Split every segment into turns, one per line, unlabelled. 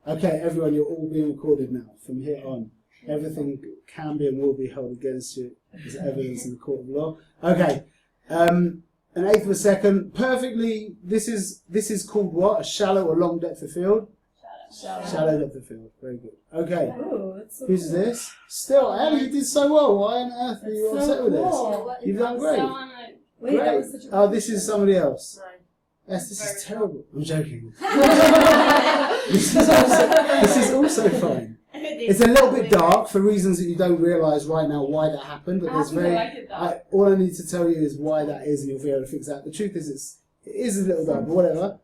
Okay, everyone, you're all being recorded now. From here on, everything can be and will be held against you as evidence in the court of law. Okay, an eighth of a second, perfectly. This is called what? A shallow or long depth of field. Shallow depth of field. Very good. Okay.
Ooh, so
Who's
cool.
this? Still, Ellie, you did so well. Why on earth are you upset with this? You've done great.
Wait, that was
Great.
such a
Oh, this is somebody else.
Right.
Yes, this is terrible. I'm joking. This is also fine. It's a little bit dark for reasons that you don't realise right now why that happened, but there's all I need to tell you is why that is, and you'll be able to fix that. The truth is, it is a little dark, but whatever.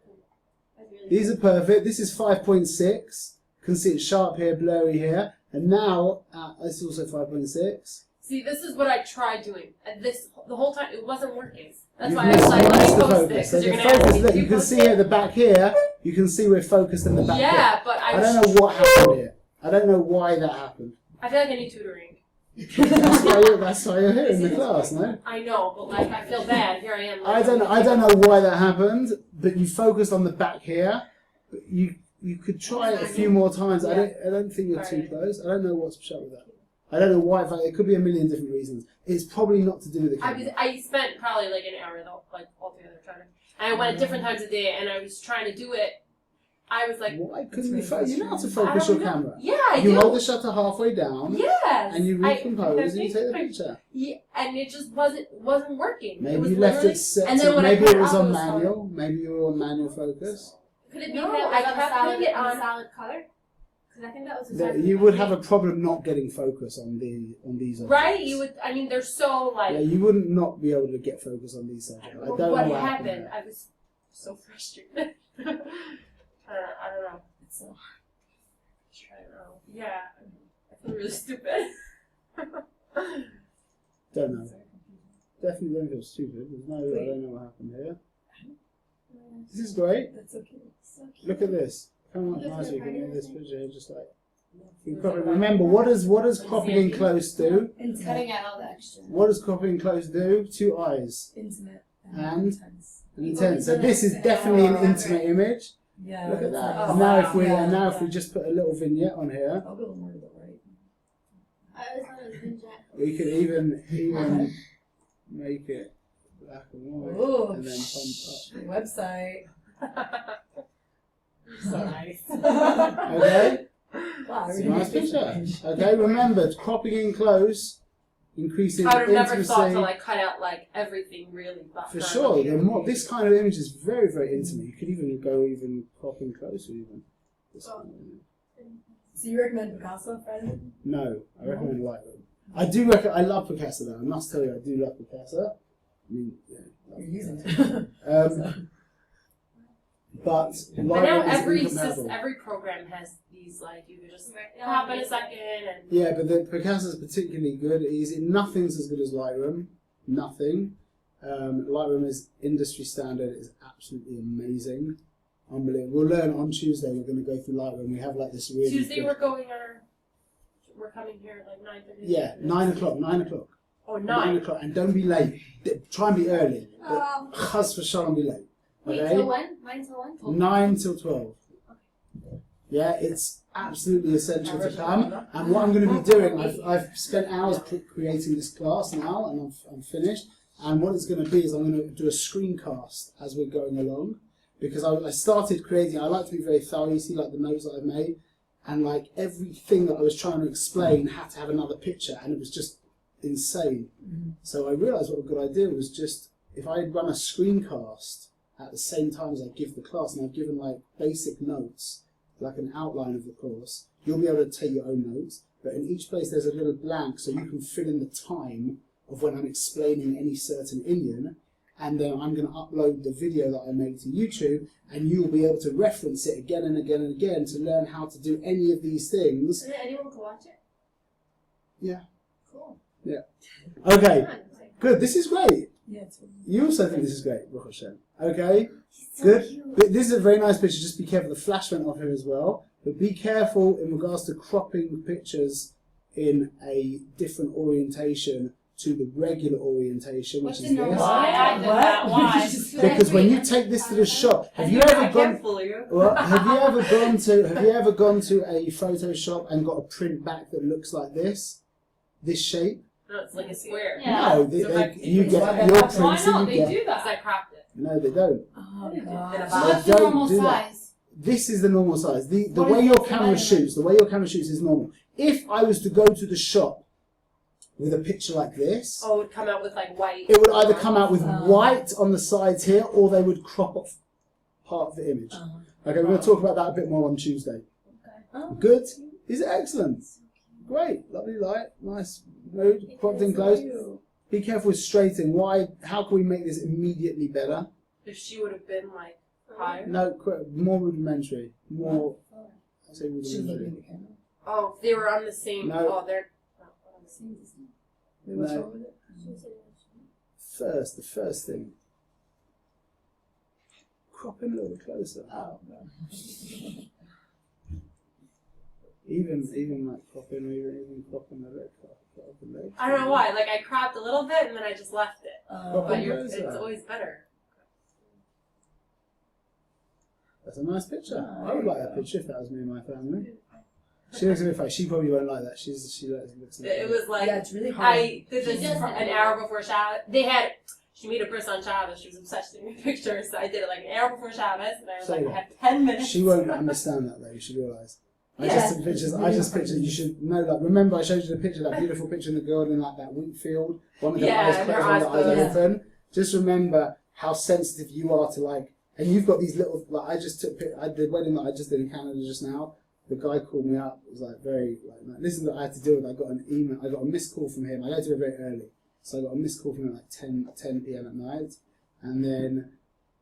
These are perfect. This is 5.6. You can see it's sharp here, blurry here, and now it's also 5.6.
See, this is what I tried doing, and the whole time it wasn't working. That's
You've
why I was like, let me
the
post
focus.
this,
So
because you're
the
going to ask
focus,
me,
look,
do
you can
post
see
it?
at the back here, you can see we're focused in the back here.
Yeah, but
I don't know what happened here. I don't know why that happened.
I feel like I need tutoring.
That's why you're here in the class, no?
I know, but like I feel bad. Here I am. Like,
I don't know why that happened, but you focused on the back here. But you could try it a few more times. I don't think you're too close. I don't know what's up with that. I don't know why. In fact, it could be a million different reasons. It's probably not to do with the camera.
I spent probably like an hour though, like altogether trying to. And I went at different times of day, and I was trying to do it. I was like,
why couldn't you focus? You know how to focus your camera.
Yeah, I
You
do.
hold the shutter halfway down.
Yes.
And you recompose and you take the picture.
Yeah, and it just wasn't working.
Maybe
it
you left it set. Maybe it was on manual. Maybe you were on manual focus.
Could it be
No,
that
I
it was
kept
on
putting it on
solid color? Because I think that was the
You would have a problem not getting focus on these objects.
Right? You would. I mean, they're so like.
Yeah, you wouldn't not be able to get focus on these subjects. I don't know
what
what
happened. I was so frustrated. I don't know. It's so hard. I don't know. Yeah, I feel really stupid.
Don't know. Definitely don't feel stupid. I don't know what happened here. This is great.
That's okay. So cute.
Look at this. How much nicer you can get this picture here, just like. You remember, what does cropping in close do?
Intimate.
cutting out all the extra.
What does cropping in close do? 2 eyes.
Intimate.
And?
Intense.
Intense. So this is definitely an intimate image.
Yeah.
Look at
that's
that.
nice.
And now if we
Yeah.
if we just put a little vignette on here,
I'll go more to the right.
I always thought it was Ninja.
we could even make it black and white
Ooh.
and then pump
Website. So nice.
up. Okay?
Wow,
It's a nice picture. Okay, remember, cropping in close increases
I would have never
intimacy.
thought to like cut out like everything really.
For sure, this kind of image is very, very intimate. You could even go cropping closer even. This kind of image.
So you recommend Picasso for editing?
No, I recommend Lightroom. I love Picasso though. I must tell you, I do love Picasso. I mean, yeah,
You're using it.
But
But now
Lightroom is incomparable.
every program has these like you can just hop in a second and.
Yeah, but the Picasso is particularly good. Nothing's as good as Lightroom. Nothing. Lightroom is industry standard. It's absolutely amazing. Unbelievable. We'll learn on Tuesday. We're going to go through Lightroom. We have like this really.
Tuesday
good...
we're coming here at like 9:30.
Yeah, 9 o'clock. 9 o'clock.
Oh,
9 o'clock, and don't be late. Try and be early. But Chas v'shalom, be late.
Wait,
Okay?
till when? 9 till when?
9 till 12. Yeah, it's absolutely essential to come. And what I'm going to be doing, I've spent hours creating this class now, and I'm finished. And what it's going to be is I'm going to do a screencast as we're going along, because I started creating. I like to be very thorough. You see, like the notes that I've made, and like everything that I was trying to explain had to have another picture, and it was just insane. So I realised what a good idea was just if I run a screencast at the same time as I give the class, and I've given like basic notes, like an outline of the course, you'll be able to take your own notes, but in each place there's a little blank so you can fill in the time of when I'm explaining any certain Indian, and then I'm going to upload the video that I made to YouTube, and you'll be able to reference it again and again and again to learn how to do any of these things.
Is anyone can watch it?
Yeah.
Cool.
Yeah. Okay. Good. This is great.
Yeah, it's really
You also think this is great, Baruch Hashem. Okay.
So
Good.
cute.
But this is a very nice picture. Just be careful. The flash went off here as well. But be careful in regards to cropping pictures in a different orientation to the regular orientation, which
What's
is
the normal
this.
Why? I did that. Why?
Because when you take this to the shop, have you ever gone?
you?
Well, have you ever gone to a Photoshop and got a print back that looks like this shape?
No, it's like a square.
Yeah.
No, you get your prints
Why
that
not?
you
They
get.
do that. Because I cropped it.
No, they don't.
Oh,
They do.
God.
So what's the
Don't
normal
do that.
size?
This is the normal size. The
What
way
is
your
the
camera
measurement?
shoots, is normal. If I was to go to the shop with a picture like this,
Oh, it would come out with like white.
it would either come out with
Oh.
white on the sides here, or they would crop off part of the image.
Oh.
Okay, we're going to talk about that a bit more on Tuesday.
Oh.
Good? Is it excellent? Great. Lovely light. Nice mood. Cropped in close. Be careful with straighting. Why? How can we make this immediately better?
If she would have been like higher.
No, more rudimentary. More, I say
She was looking
rudimentary.
at the camera.
Oh, they were on the same.
No.
Oh, they're.
Wait, what's
No.
wrong with it?
The first thing. Crop in a little closer.
Oh, God.
Even like cropping, or even cropping the leg. Crop the leg.
I don't know why. Like I cropped a little bit and then I just left it.
Crop
But
it
you're,
closer.
it's always better.
That's a nice picture.
Oh,
I would like
there
that
you
picture if that was me and my family. She looks a bit funny. She probably won't like that. She looks like
It was like
Yeah, it's really hard.
I did this
She does
an hour before Shabbos. She made a person on Shabbos. She was obsessed with taking pictures, so I did it like an hour before Shabbos, and I was
Say
like,
what?
I have 10 minutes.
She won't understand that though. You should realise. I
Yeah,
just took pictures.
it's
I
really
just
hard.
pictured. You should know. Like, remember, I showed you the picture, that beautiful picture of the girl in like that wheat field, one with her
Yeah,
eyes
and
closed,
her
one with
eyes
her eyes
closed.
open. Just remember how sensitive you are to like, and you've got these little. Like, I just took. The wedding that I just did in Canada just now. The guy called me up. It was like very like this is what I had to deal with. I got an email. I got a missed call from him. I go to bed very early, so I got a missed call from him at like 10 p.m. at night, and then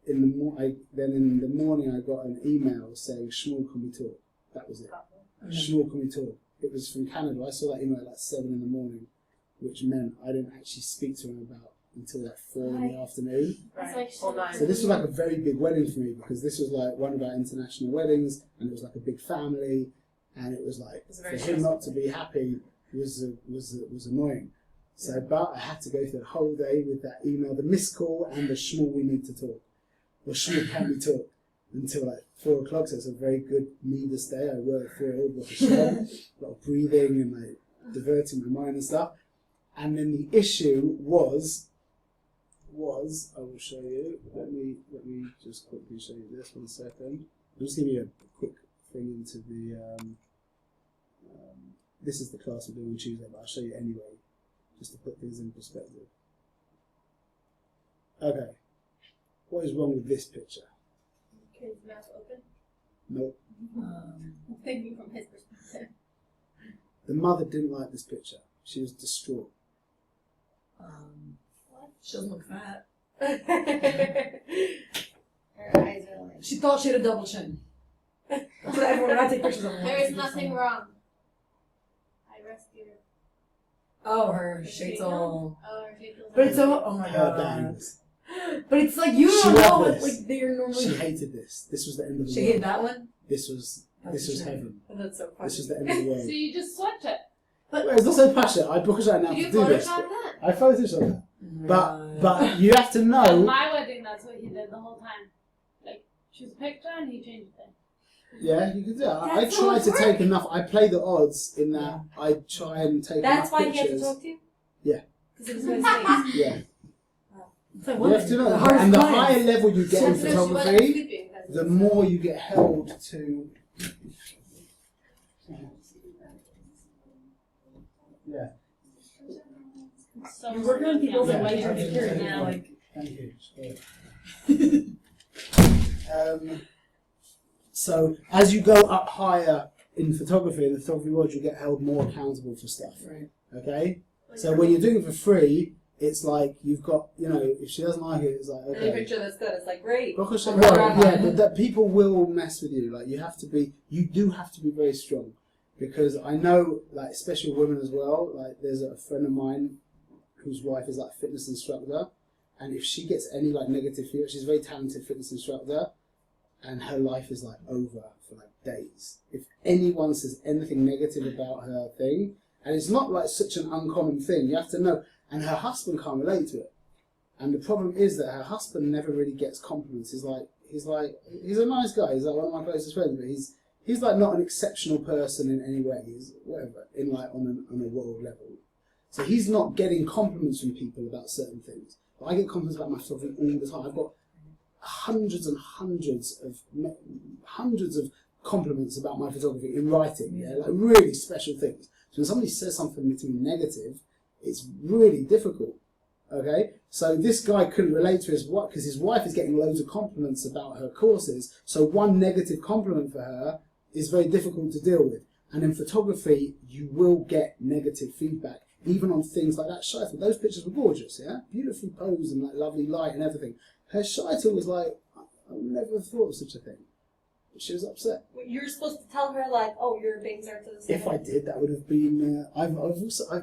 in the morning I got an email saying, "Shmuel, can we talk?" That was it. Shmuel, can we talk? It was from Canada. I saw that email at like 7 in the morning, which meant I didn't actually speak to him about until like 4 in the afternoon.
It's
Right.
like
All nine.
So this was like a very big wedding for me because this was like one of our international weddings, and it was like a big family, and it was like
It's
for
very
him not to be happy was annoying. So, but I had to go through the whole day with that email, the missed call, and the Shmuel, we need to talk, or Shmuel, can we talk, until like 4 o'clock. So it's a very good needless day. I worked through it, a lot of breathing and like diverting my mind and stuff. And then the issue was I will show you. Let me just quickly show you this 1 second. I'll just give you a quick thing into the. This is the class we're doing on Tuesday, but I'll show you anyway, just to put things in perspective. Okay, what is wrong with this picture?
Kid's mouth open.
Nope.
Thinking from his perspective.
The mother didn't like this picture. She was distraught.
She doesn't look fat.
Her eyes are like.
She thought she had a double chin. That's what everyone, when I take pictures of her.
There is nothing wrong. I rescued her.
Oh, her shade's all.
Oh, her face was
But it's so. Oh my
Her
god.
bangs.
But it's like you
She
don't know
loved
what
this.
like they're normally.
She hated this. This was the end of the
She
world.
hated that one.
This was heaven.
That's so funny.
This was the end of the world.
So you just swept it.
Well, it's not so passionate. I book it out now
Did
to
you
do this.
Photoshop that?
I photoshopped that.
Right.
But you have to
At
know.
my wedding, that's what he did the whole time. Like, choose a picture and he changed it.
Yeah, you can do it. I
That's so
try
much
to
work.
take enough. I play the odds in that I try and take
That's
enough
why he
pictures.
has to talk to you?
Yeah.
Because it was his face.
Yeah.
It's like
You have to know.
the hardest
And the
clients.
higher level you get in
That's because she wasn't
photography,
sleeping.
the more you get held to. Yeah.
So
You're working on people's
Yeah.
wedding
Yeah.
pictures.
Yeah.
Like,
Thank you. So as you go up higher in photography, in the photography world, you get held more accountable for stuff.
right.
Okay? So when you're doing it for free, it's like you've got, if she doesn't like it, it's like,
Any
okay.
picture that's good, it's like, great.
Because,
Well,
well, yeah, but that people will mess with you. Like you do have to be very strong, because I know, like especially women as well. Like there's a friend of mine whose wife is like a fitness instructor, and if she gets any like negative feedback, she's a very talented fitness instructor, and her life is like over for like days. If anyone says anything negative about her thing, and it's not like such an uncommon thing, you have to know. and her husband can't relate to it. And the problem is that her husband never really gets compliments. He's a nice guy. He's like one of my closest friends, but he's like not an exceptional person in any way. He's whatever in like on a world level. So he's not getting compliments from people about certain things. But I get compliments about my photography all the time. I've got hundreds and hundreds of compliments about my photography in writing. Yeah, like really special things. So when somebody says something to me negative, it's really difficult. Okay, so this guy couldn't relate to his wife because his wife is getting loads of compliments about her courses. So one negative compliment for her is very difficult to deal with. And in photography, you will get negative feedback, even on things like that shuttle. Those pictures were gorgeous, yeah, beautifully posed and like lovely light and everything. Her shuttle was like, I would never have thought of such a thing. But she was upset.
You're supposed to tell her like, oh, you're being sarcastic.
If I did, that would have been. I've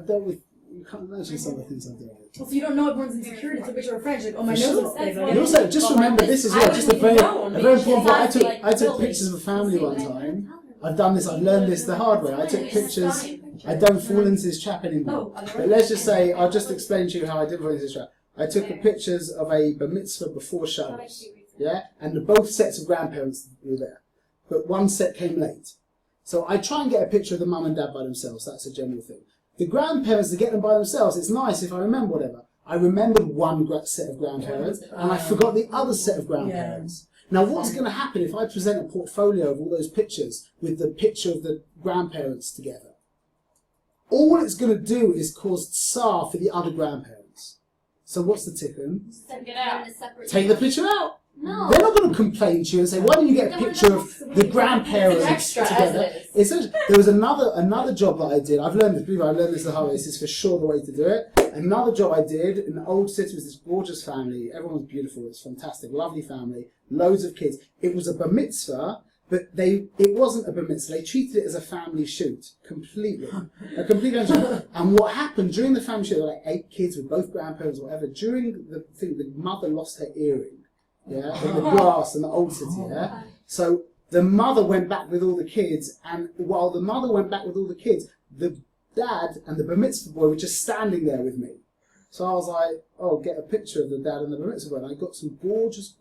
dealt with. You can't imagine some of the things I've dealt with.
Well, so you don't know everyone's insecurity. It's a picture of a friend. She's like, oh, my
For
nose
sure.
looks big.
And also, just remember this as well. Just a very important point. I took pictures of a family one time. I've done this. I've learned this the hard way. I took pictures. I don't fall into this trap anymore. But let's just say, I'll just explain to you how I didn't fall into this trap. I took the pictures of a bar mitzvah before Shabbos. Yeah, and both sets of grandparents were there, but one set came late. So I try and get a picture of the mum and dad by themselves. That's a general thing. The grandparents, to get them by themselves, it's nice if I remember whatever. I remembered one set of grandparents, and I forgot the other set of grandparents. Now, what's going to happen if I present a portfolio of all those pictures with the picture of the grandparents together? All it's going to do is cause tsar for the other grandparents. So what's the tikkun?
Take it out.
Take the picture out.
No.
They're not going to complain to you and say, why didn't you get a picture of the grandparents together? There was another job that I did. I've learned this the hard way. This is for sure the way to do it. Another job I did in the old city was this gorgeous family. Everyone's beautiful. It's fantastic. Lovely family. Loads of kids. It was a bar mitzvah, but it wasn't a bar mitzvah. They treated it as a family shoot. Completely. A complete shoot. And what happened during the family shoot, there were like 8 kids with both grandparents or whatever. During the thing, the mother lost her earring. Yeah, in the grass in the old city, yeah? So the mother went back with all the kids, and while the mother went back with all the kids, the dad and the bar mitzvah boy were just standing there with me. So I was like, oh, get a picture of the dad and the bar mitzvah boy, and I got some gorgeous,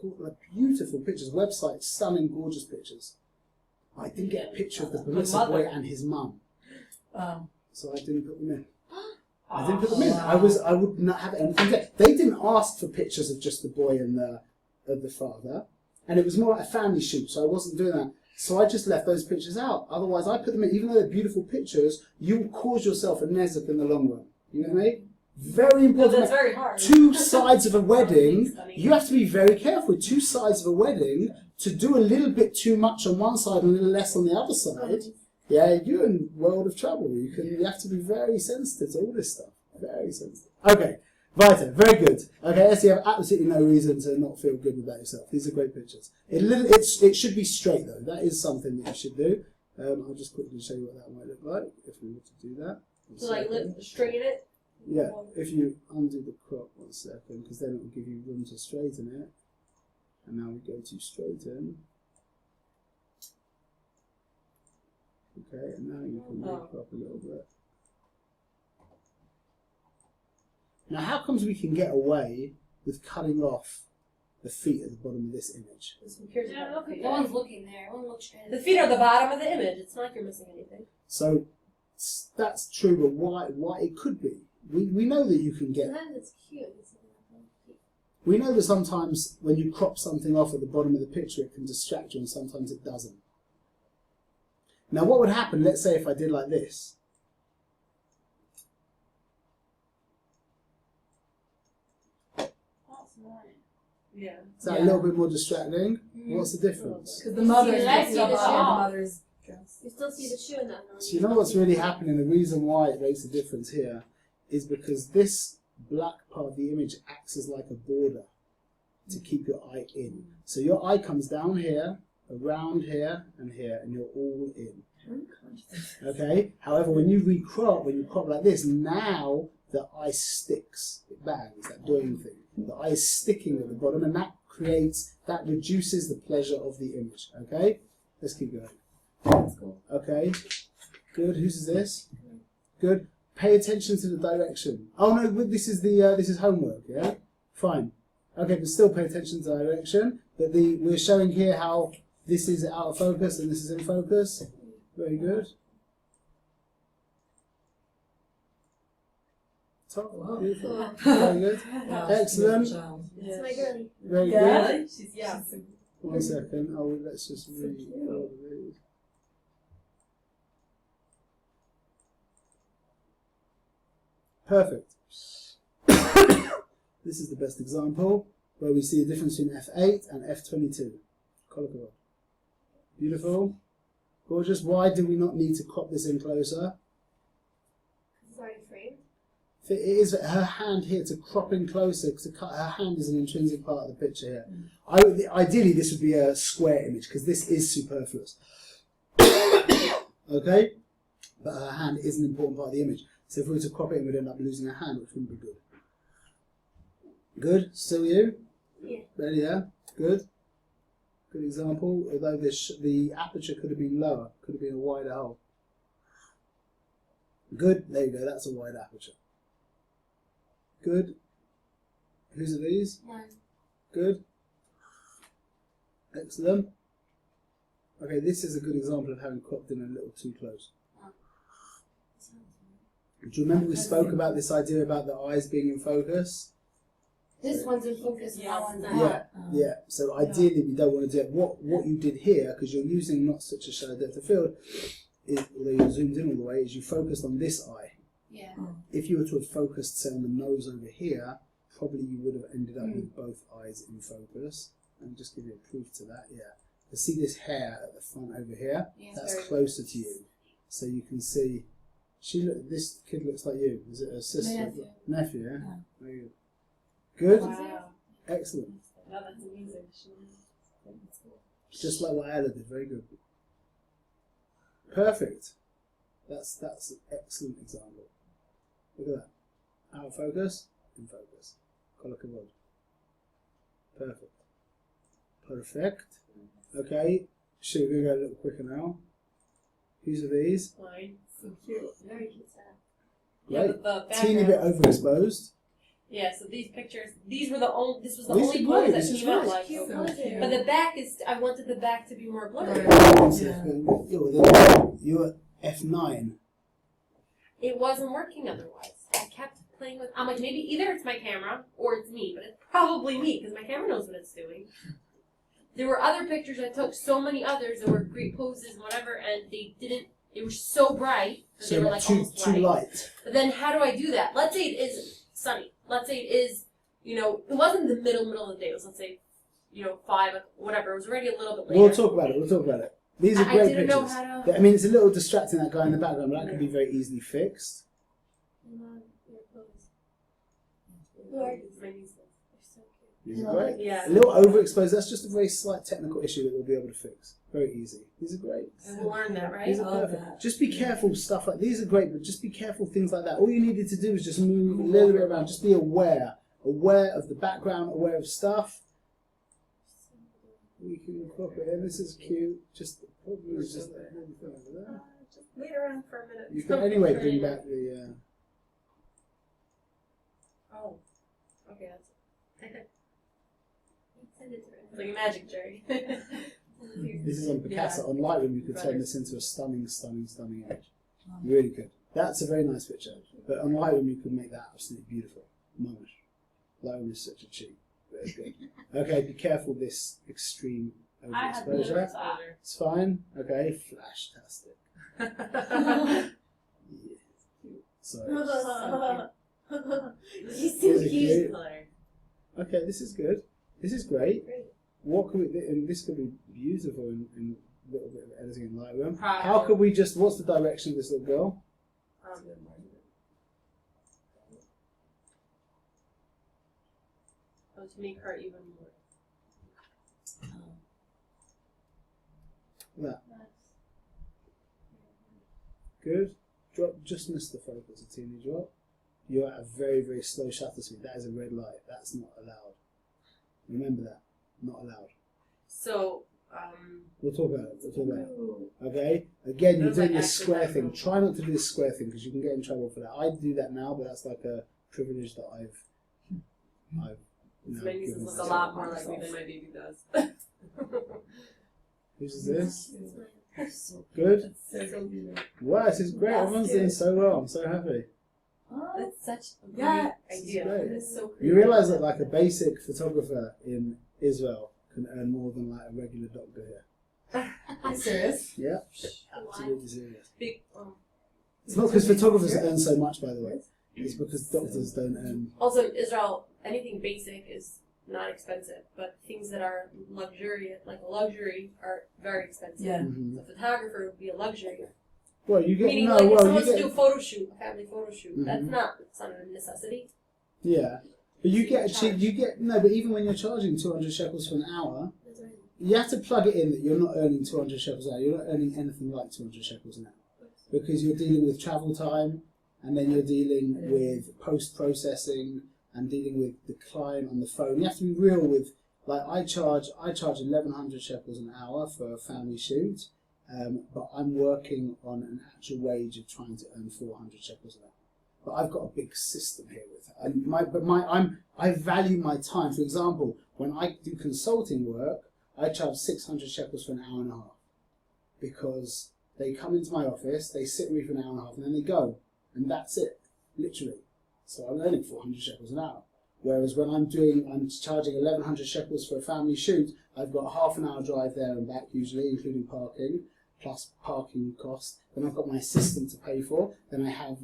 beautiful pictures, website, stunning, gorgeous pictures. I didn't get a picture of the bar mitzvah boy and his mum. So I didn't put them in. I didn't put them in. I would not have anything there. They didn't ask for pictures of just the boy and of the father, and it was more like a family shoot, so I wasn't doing that. So I just left those pictures out. Otherwise, I put them in, even though they're beautiful pictures, you will cause yourself a nezek in the long run. You know what I mean? Very important.
That's very hard.
2 sides of a wedding, you have to be very careful. 2 sides of a wedding, to do a little bit too much on one side and a little less on the other side, yeah, you're in a world of trouble. You have to be very sensitive to all this stuff. Very sensitive. Okay. Weiter, very good. Okay, so you have absolutely no reason to not feel good about yourself. These are great pictures. It should be straight though. That is something that you should do. I'll just quickly show you what that might look like if we were to do that.
So like straighten it?
Yeah, if you undo the crop 1 second, because then it will give you room to straighten it. And now we go to straighten. Okay, and now you can recrop a little bit. Now, how comes we can get away with cutting off the feet at the bottom of this image?
No one's looking there. No one looks straight.
The feet are the bottom of the image. It's not like you're missing anything.
So that's true, but why it could be? We know that you can get.
Sometimes it's cute.
We know that sometimes when you crop something off at the bottom of the picture, it can distract you, and sometimes it doesn't. Now, what would happen? Let's say if I did like this.
Yeah.
Is that a little bit more distracting? What's the difference?
Because the mother's
I see the
the
shoe.
mother's dress.
You still see the shoe in that one.
So you know what's really happening? The reason why it makes a difference here is because this black part of the image acts as like a border to keep your eye in. So your eye comes down here, around here, and you're all in. Okay? However, when you crop like this, now the eye sticks. It bangs, that doing thing. The eye is sticking at the bottom, and that reduces the pleasure of the image. Okay? Let's keep going.
That's cool.
Okay. Good. Whose is this? Good. Pay attention to the direction. Oh no, this is homework, yeah? Fine. Okay, but still pay attention to the direction. But we're showing here how this is out of focus and this is in focus. Very good. Top, beautiful. Very good. Excellent.
It's my girlie.
Very
Yeah.
good.
She's yeah.
1 second. Oh, let's just read all of these. Perfect. This is the best example where we see the difference between F8 and F22. Color. Beautiful. Gorgeous. Why do we not need to crop this in closer?
It's already framed.
It is her hand here to crop in closer because her hand is an intrinsic part of the picture here. Ideally, this would be a square image because this is superfluous. Okay? But her hand is an important part of the image. So if we were to crop it, we'd end up losing her hand, which wouldn't be good. Good? Still you?
Yeah.
Ready, yeah? Good? Good example. Although the aperture could have been lower, could have been a wider hole. Good? There you go, that's a wide aperture. Good? Whose are these?
None.
Good? Excellent. Okay, this is a good example of having cropped in a little too close. Do you remember we spoke about this idea about the eyes being in focus?
This one's in focus and that one's not.
Yeah, yeah. So ideally we don't want to do it. What you did here, because you're using not such a shallow depth of field, is, although you zoomed in all the way, is you focused on this eye.
Yeah.
If you were to have focused, say, on the nose over here, probably you would have ended up with both eyes in focus. And just give you a proof to that, yeah. To see this hair at the front over here,
Yeah,
that's
very
closer to you. So you can see, this kid looks like you. Is it a sister?
Nephew.
Nephew, yeah?
Yeah.
Very good. Good?
Wow.
Excellent.
No, that's amazing.
Just like what Ella did, very good. Perfect. That's an excellent example. Look at that. Out of focus, in focus. Color covered. Perfect. Perfect. Okay. Should we go a little quicker now? Whose are these?
Mine.
So cute.
Very cute setup.
Yeah,
Right.
but the
Teeny bit
background.
overexposed.
Yeah, so these pictures, these were the only. This was the
These
only
are
pose
great,
that
this is
came out
great.
like.
So cute.
But the back is. I wanted the back to be more blurry.
You're F9.
It wasn't working otherwise. I kept playing with. I'm like, maybe either it's my camera or it's me, but it's probably me because my camera knows what it's doing. There were other pictures I took, so many others that were great poses and whatever, and they didn't. They were so bright that they
So
were like
too
almost
too
light.
light.
But then how do I do that? Let's say it is sunny. Let's say it is, it wasn't the middle of the day. It was, let's say, 5, whatever. It was already a little bit later.
We'll talk about it. These are
I
great
didn't know
pictures.
how to.
I mean, it's a little distracting, that guy in the background, but that can be very easily fixed.
Your pose.
My knees.
They're so cute.
These are great.
Yeah.
A little overexposed, that's just a very slight technical issue that we'll be able to fix. Very easy. These are great.
And we'll learn that, right?
These
I
are
love
perfect.
that.
Just be careful, stuff like these are great, but just be careful, things like that. All you needed to do was just move a little bit around, just be aware of the background, aware of stuff. We can crop it in. This is cute. Just probably just that little thing over there.
Just wait around for a minute.
You can anyway bring back the.
Oh. Okay, that's it.
Send it to her.
It's like a magic cherry.
This is on Picasso. On Lightroom, you could turn this into a stunning image. Really good. That's a very nice picture. But on Lightroom, you could make that absolutely beautiful. Momish. Lightroom is such a cheat. Very good. Okay, be careful this extreme
I had no
overexposure.
exposure.
It's fine. Okay, flash-tastic. Yeah. Sorry.
She's so
Really
cute.
cute. Okay, this is good. This is great.
Great.
What could we? And this could be beautiful in a little bit of editing in Lightroom.
Probably.
How could we just? What's the direction of this little girl?
To make her even more.
That good. Drop. Just miss the focus. A teeny drop. You're at a very, very slow shutter speed. That is a red light. That's not allowed. Remember that. Not allowed.
So
We'll talk about it. Okay? Again, you're
Those
doing
like
this square
active
thing.
level.
Try not to do this square thing because you can get in trouble for that. I do that now, but that's like a privilege that I've now
My nieces
given
look a
myself.
lot more like me than my baby does.
Whose is this?
It's
Good?
So good.
Wow, this is great.
That's
Everyone's
good.
doing so well. I'm so happy.
Oh,
That's such a great
yeah.
idea.
great.
It is so
You realise that like a basic photographer in Israel can earn more than like a regular doctor here.
I'm serious.
Yeah, absolutely serious.
Big,
It's not because photographers earn so much, by the way. It's because doctors don't earn.
Also, in Israel, anything basic is not expensive, but things that are luxurious, like a luxury, are very expensive.
Yeah.
Mhm.
So a photographer would be a luxury.
Well, you get
Meaning,
no.
like, if
Well,
someone
you
wants to
get
do a photo shoot, a family photo shoot,
Mhm.
it's not a necessity.
yeah, but you
So
get
you charge.
you get no. But even when you're charging 200 shekels for an hour, you have to plug it in that you're not earning 200 shekels an hour. You're not earning anything like 200 shekels an hour because you're dealing with travel time, and then you're dealing with post-processing and dealing with the client on the phone. You have to be real with, like, I charge 1,100 shekels an hour for a family shoot, but I'm working on an actual wage of trying to earn 400 shekels an hour. But I've got a big system here with it. And I value my time. For example, when I do consulting work, I charge 600 shekels for an hour and a half because they come into my office, they sit with me for an hour and a half, and then they go. And that's it, literally. So I'm earning 400 shekels an hour. Whereas when I'm charging 1,100 shekels for a family shoot, I've got a half an hour drive there and back usually, including parking, plus parking costs. Then I've got my assistant to pay for. Then I have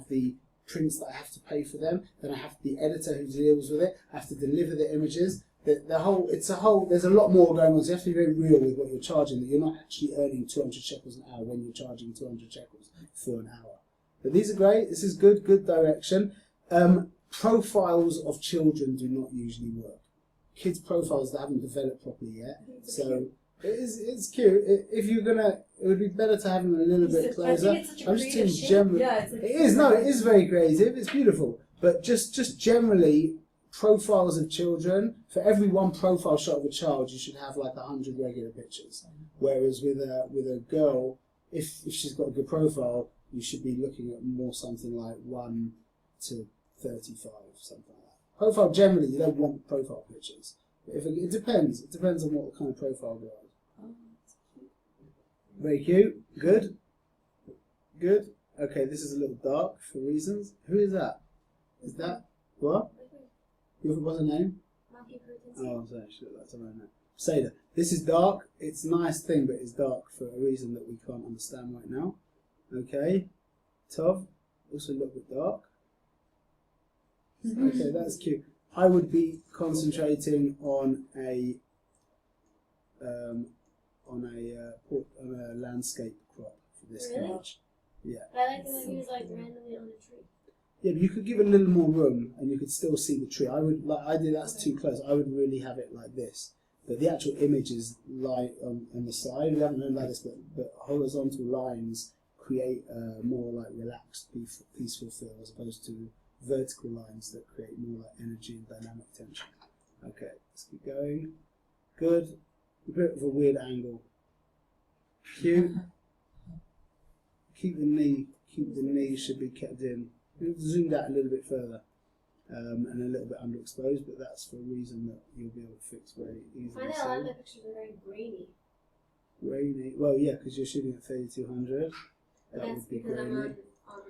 the prints that I have to pay for them. Then I have the editor who deals with it. I have to deliver the images. There's a lot more going on. So you have to be very real with what you're charging, that you're not actually earning 200 shekels an hour when you're charging 200 shekels for an hour. But these are great. This is good direction. Profiles of children do not usually work. Kids' profiles that haven't developed properly yet. So it's cute. If you're gonna, it would be better to have them a little bit
I
closer.
think it's such a
I'm just
creative
saying
shape.
generally.
Yeah, it's like
It is, no, it is very creative. It's beautiful. But just generally, profiles of children, for every one profile shot of a child, you should have like 100 regular pictures. Whereas with a girl, if she's got a good profile, you should be looking at more something like 1 to 35, something like that. Profile, generally, you don't want profile pictures. But it depends. It depends on what kind of profile you are. Very cute. Good. Good. Okay, this is a little dark for reasons. Who is that? Is that what? What's her name? Oh, I'm sorry, that's her own name. Seda. This is dark. It's a nice thing, but it's dark for a reason that we can't understand right now. Okay. Tov, also a little bit dark. Okay, that's cute. I would be concentrating on a landscape crop for this
Really?
image. Yeah.
I like it when he was like randomly on a tree.
Yeah, but you could give it a little more room, and you could still see the tree. That's too close. I would really have it like this. But the actual images lie on the side. We haven't done like this, but horizontal lines create a more like relaxed, peaceful feel, as opposed to vertical lines that create more like energy and dynamic tension. Okay, let's keep going. Good. A bit of a weird angle. Cute. Keep the knee should be kept in. We've zoomed out a little bit further and a little bit underexposed, but that's for a reason that you'll be able to fix very
I
easily.
find that a lot of my pictures are very grainy.
Grainy. Well, yeah, because you're shooting at 3200.
But
That
that's
would be
because I'm
grainy.
on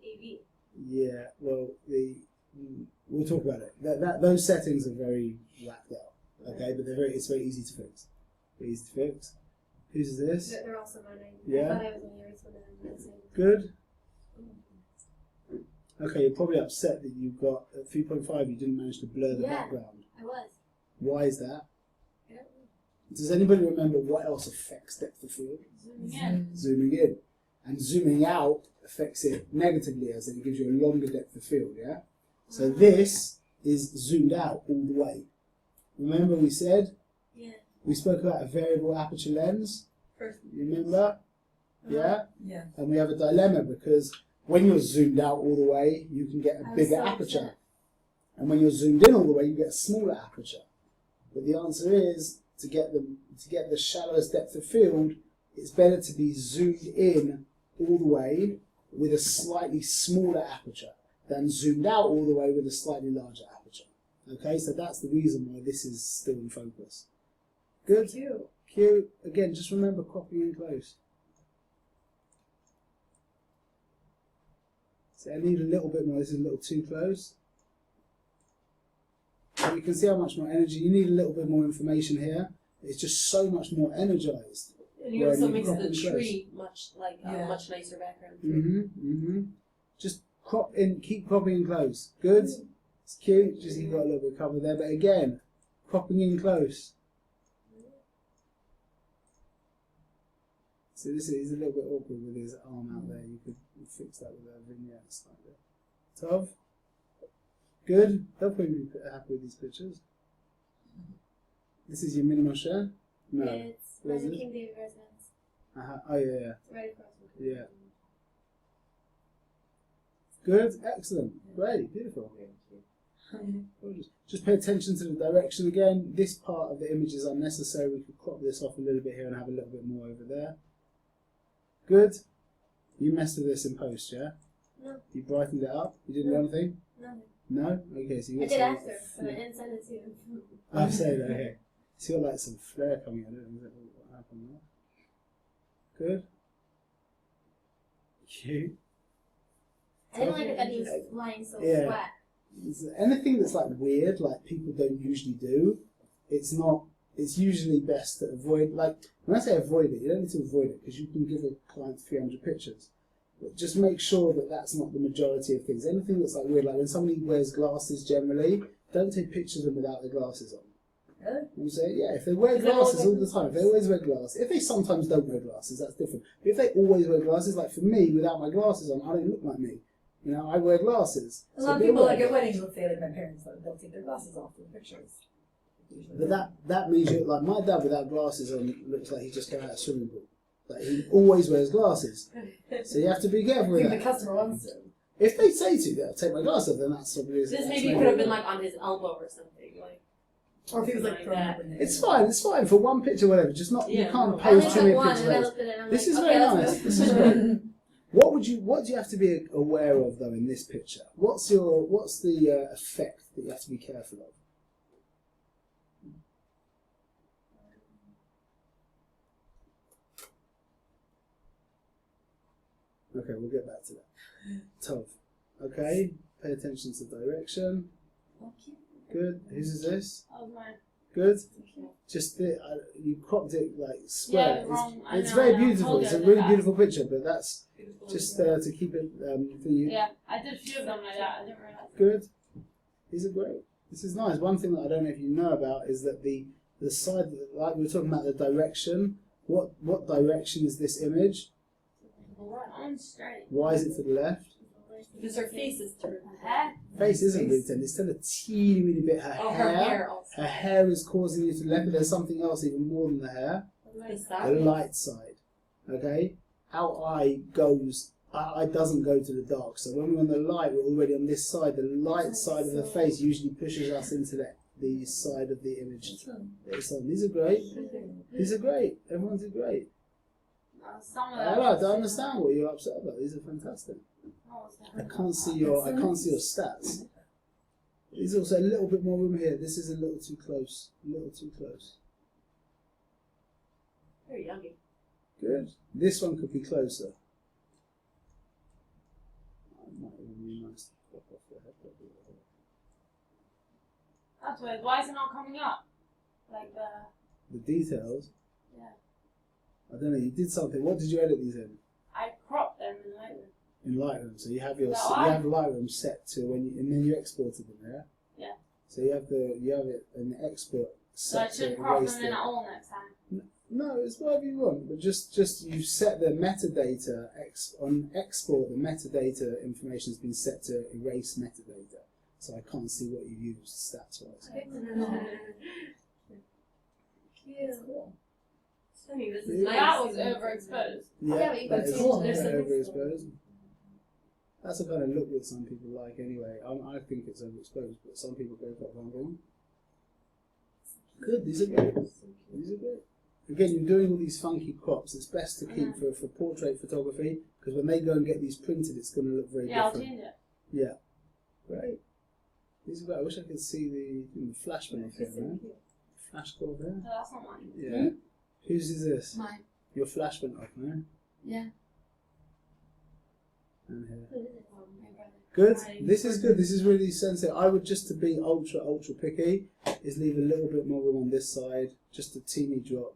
AV.
Yeah. Well, we'll talk about it. Those settings are very whacked out. Okay, but it's very easy to fix. Very easy to fix. Who's this?
They're also mine.
Yeah.
I thought I was on yours when I was saying.
Good. Okay, you're probably upset that you got at 3.5. You didn't manage to blur the
Yeah.
background.
I was.
Why is that?
I don't know.
Does anybody remember what else affects depth of field?
Zooming in.
Zooming in. And zooming out affects it negatively, as in it gives you a longer depth of field, yeah? So this is zoomed out all the way. Remember we said,
Yeah.
we spoke about a variable aperture lens?
First.
You remember? Yeah?
Yeah.
And we have a dilemma because when you're zoomed out all the way, you can get
I
a
was
bigger
so
aperture.
upset.
And when you're zoomed in all the way, you get a smaller aperture. But the answer is, to get the shallowest depth of field, it's better to be zoomed in all the way with a slightly smaller aperture than zoomed out all the way with a slightly larger aperture. Okay, so that's the reason why this is still in focus. Good.
Cute.
Cute. Again, just remember cropping in close. So I need a little bit more. This is a little too close. So you can see how much more energy. You need a little bit more information here. It's just so much more energized.
And you also
When
makes
you
the
crop in
tree much like a
Yeah.
much nicer background.
Just crop in, keep cropping in close. Good. It's cute. Just you've got a little bit of cover there, but again, cropping in close. So this is a little bit awkward with his arm out there. You could fix that with a vignette slightly. Tov? Good. They'll probably be happy with these pictures. This is your mini Moshe? No.
It's
What is
Rising
it?
King David residence.
Oh yeah.
It's right across from
Yeah. Good. Excellent. Great. Beautiful. Gorgeous. Just pay attention to the direction again. This part of the image is unnecessary. We could crop this off a little bit here and have a little bit more over there. Good. You messed with this in post, yeah?
No.
You brightened it up? You didn't do anything?
Nothing.
No? Okay, so you
I
got
did
some...
after, but I didn't send it to you.
I'm saying that here. So you got like some flare coming out of it. Is that what happened there? Good. Cute.
I didn't like it that he was lying so
Yeah.
flat.
Anything that's like weird, like people don't usually do, it's usually best to avoid, like, when I say avoid it, you don't need to avoid it because you can give a client 300 pictures. But just make sure that that's not the majority of things. Anything that's like weird, like when somebody wears glasses generally, don't take pictures of them without their glasses on.
Really?
You know what I'm saying? Yeah, if they wear
Because they always
glasses all the time, if they always wear glasses, if they sometimes don't wear glasses, that's different. But if they always wear glasses, like for me, without my glasses on, I don't look like me. You know, I wear glasses.
A
So
lot of
they
people,
wear
like at
glasses.
weddings, let's say, like my parents, they'll take their glasses off for the pictures.
But that means you like my dad without glasses on looks like he just came out of a swimming pool. Like he always wears glasses, so you have to be careful
I
with
think the
that.
customer wants to.
If they say to you, take my glasses off, then that's probably
This maybe could have been like on his elbow or something. Like
Or if he was like
Like
throwing
that.
up in there.
It's fine for one picture, whatever. Just not you
Yeah,
can't
no.
I
pose
only
too many
took one
pictures.
and I
Of
looked at it and I'm
this
like,
is
okay,
very
let's
nice.
go.
This is great. What do you have to be aware of though in this picture? What's the effect that you have to be careful of? Okay, we'll get back to that. Tov. Okay, pay attention to direction. Good. Whose is this?
That was mine.
Good. Just you cropped it like square.
Yeah, wrong. I
It's
know,
very
I know.
beautiful.
Told
It's
you
a
I did
really
that.
beautiful picture, but that's just to keep it for you.
Yeah, I did a few of them like that. I didn't realize.
Good. These are great. This is nice. One thing that I don't know if you know about is that the side, like we were talking about the direction. What direction is this image?
On straight.
Why is it to the left?
because her face is turned.
Huh?
Face isn't really turned. It's still a teeny weeny bit.
Oh, her hair also.
Her hair is causing you to left, but there's something else even more than the hair.
The
The
side.
light side. Okay? Our eye doesn't go to the dark. So when we're on the light, we're already on this side. The light side of the face usually pushes us into the side of the image. It's on. These are great. These are great. Everyone's great.
Some of
I
them.
like to understand what you're upset about. These are fantastic. I can't see your stats. There's also a little bit more room here. This is a little too close. A little too close.
Very yummy.
Good. This one could be closer. Might even be nice to pop off the head.
That's weird. Why is it not coming up? Like
The details.
Yeah.
I don't know. You did something. What did you edit these in?
I cropped them in Lightroom.
In Lightroom. So you have
Is that why?
Lightroom set to and then you exported them, yeah.
Yeah.
So you have it in the export
So I
set
should
to
crop
erase
them in at all next time.
No, it's whatever you want, but just you set the metadata on export. The metadata information has been set to erase metadata, so I can't see what you used stats wise.
Cute.
It's funny, this
Yeah.
is
That
nice.
was overexposed.
Yeah, but you can
that is
change
this.
overexposed. That's the kind of look that some people like anyway. I think it's overexposed, but some people go for that kind of thing. Good, these are great. These are good. Again, you're doing all these funky crops. It's best to keep for portrait photography because when they go and get these printed, it's going to look very
Yeah, I'll
different.
change it.
Yeah, great. These are great. I wish I could see the flash one off here, man. Flash go off there.
No, that's not mine.
Yeah. Whose is this?
Mine.
Your flash went off, man.
Yeah.
And here.
My brother.
Good. This is good. This is really sensitive. I would just to be ultra picky is leave a little bit more room on this side, just a teeny drop,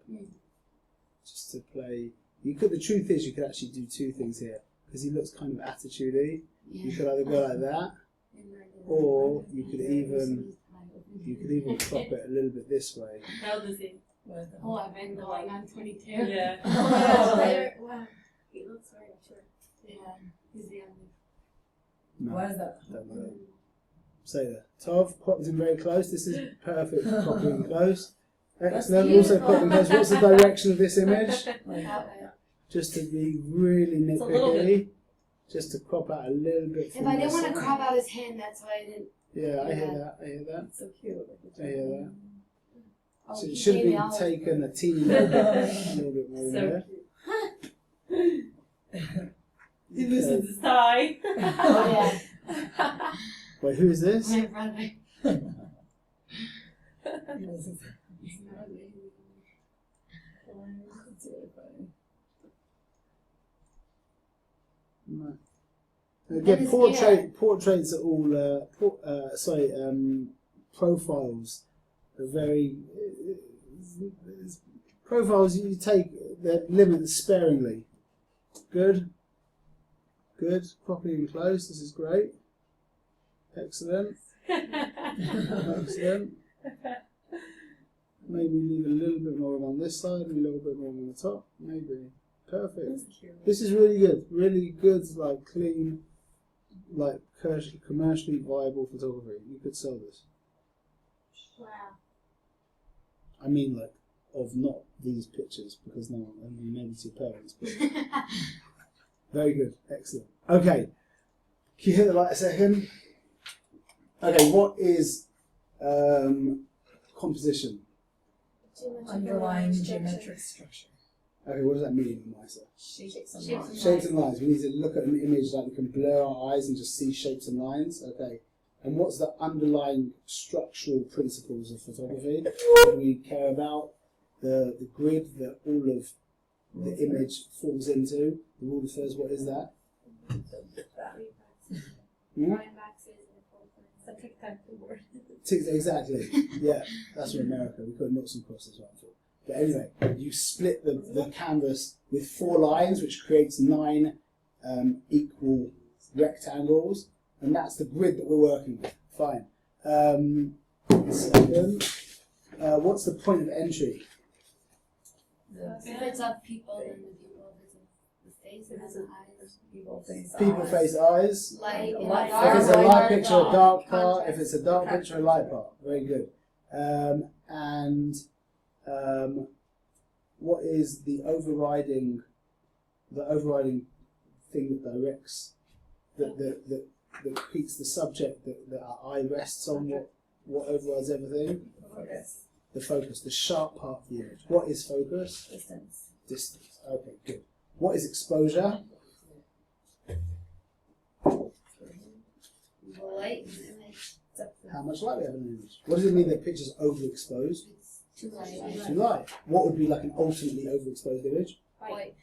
just to play. You could. The truth is, you could actually do two things here because he looks kind of attitudey. You could either go like that, or you could even crop it a little bit this way.
How does he?
Oh, I've been going on 22.
Yeah.
Wow. He looks very mature. Yeah. He's the young.
No,
What is that?
don't know. Say that. Tov, cropped in very close. This is perfect for cropping close. Excellent. Also cropping close. What's the direction of this image?
That way.
Just to be really
It's a little
nitpicky. Just to crop out a little bit from
If I didn't
this
want to
side.
crop out his hand, that's why I didn't.
Yeah, I hear that. I hear that.
So cute.
I hear that.
Oh,
So
he
it should have
gave me
been
all of-
taken a teeny little bit more in
So
there.
He loses his tie.
Oh, yeah.
Wait, who is this?
My brother.
Right.
And
Again,
his
portraits are all profiles are very profiles you take the limits sparingly. Good, properly enclosed. This is great. Excellent. Excellent. Maybe leave a little bit more on this side and a little bit more on the top. Maybe. Perfect. This is really good. Really good, like clean, like commercially viable photography. You could sell this.
Wow.
I mean, like, of not these pictures, because no one, I mean, maybe to your parents, but very good. Excellent. Okay. Can you hit the light a second? Okay, what is composition?
Underlying geometric structure.
Okay, what does that mean, Misa?
Shapes and
Shapes and lines. We need to look at an image that we can blur our eyes and just see shapes and lines. Okay. And what's the underlying structural principles of photography? Do we care about the grid that all of the image falls into? The rule of thirds, what is that? Hmm? Exactly. Yeah, that's from America. We got noughts and crosses right for. But anyway, you split the canvas with 4 lines, which creates 9 equal rectangles, and that's the grid that we're working with. Fine. Second, what's the point of entry?
If it's of people, then the people. If it's the face, it has an eyes.
People face eyes.
Light.
If it's a light picture, a dark part. If it's a dark picture, a light part. Very good. And what is the overriding thing that directs that keeps the subject that our eye rests on? What overrides everything?
Focus.
The focus, the sharp part of the image. What is focus?
Distance.
Distance. Okay, good. What is exposure?
Light.
How much light we have in an image. What does it mean that picture's overexposed?
Too light.
Too light. What would be like an ultimately overexposed image?
White.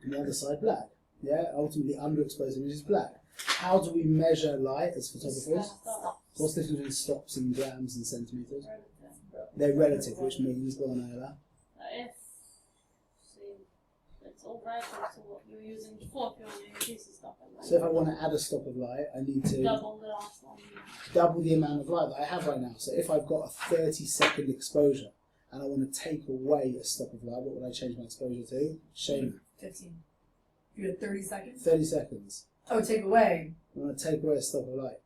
And the other side black. Yeah, ultimately underexposed image is black. How do we measure light as photographers? What's the difference between stops and grams and centimetres? They're relative, which means, go on over.
If it's all right, so what you're using before, if you want to increase the stuff.
So if I want to add a stop of light, I need to
Double the last one.
double the amount of light that I have right now. So if I've got a 30-second exposure and I want to take away a stop of light, what would I change my exposure to? Shame.
15. You had 30 seconds?
30 seconds.
Oh, take away.
I want to take away a stop of light.